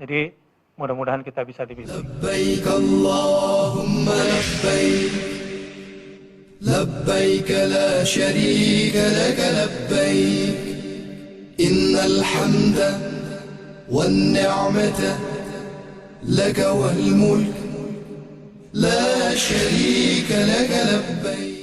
Jadi mudah-mudahan kita bisa dibimbing. Labbaik Allahumma labbaik, labbaik la syarika laka labbaik, innal hamda wan ni'mata laka wal mulk la syarika laka labbaik.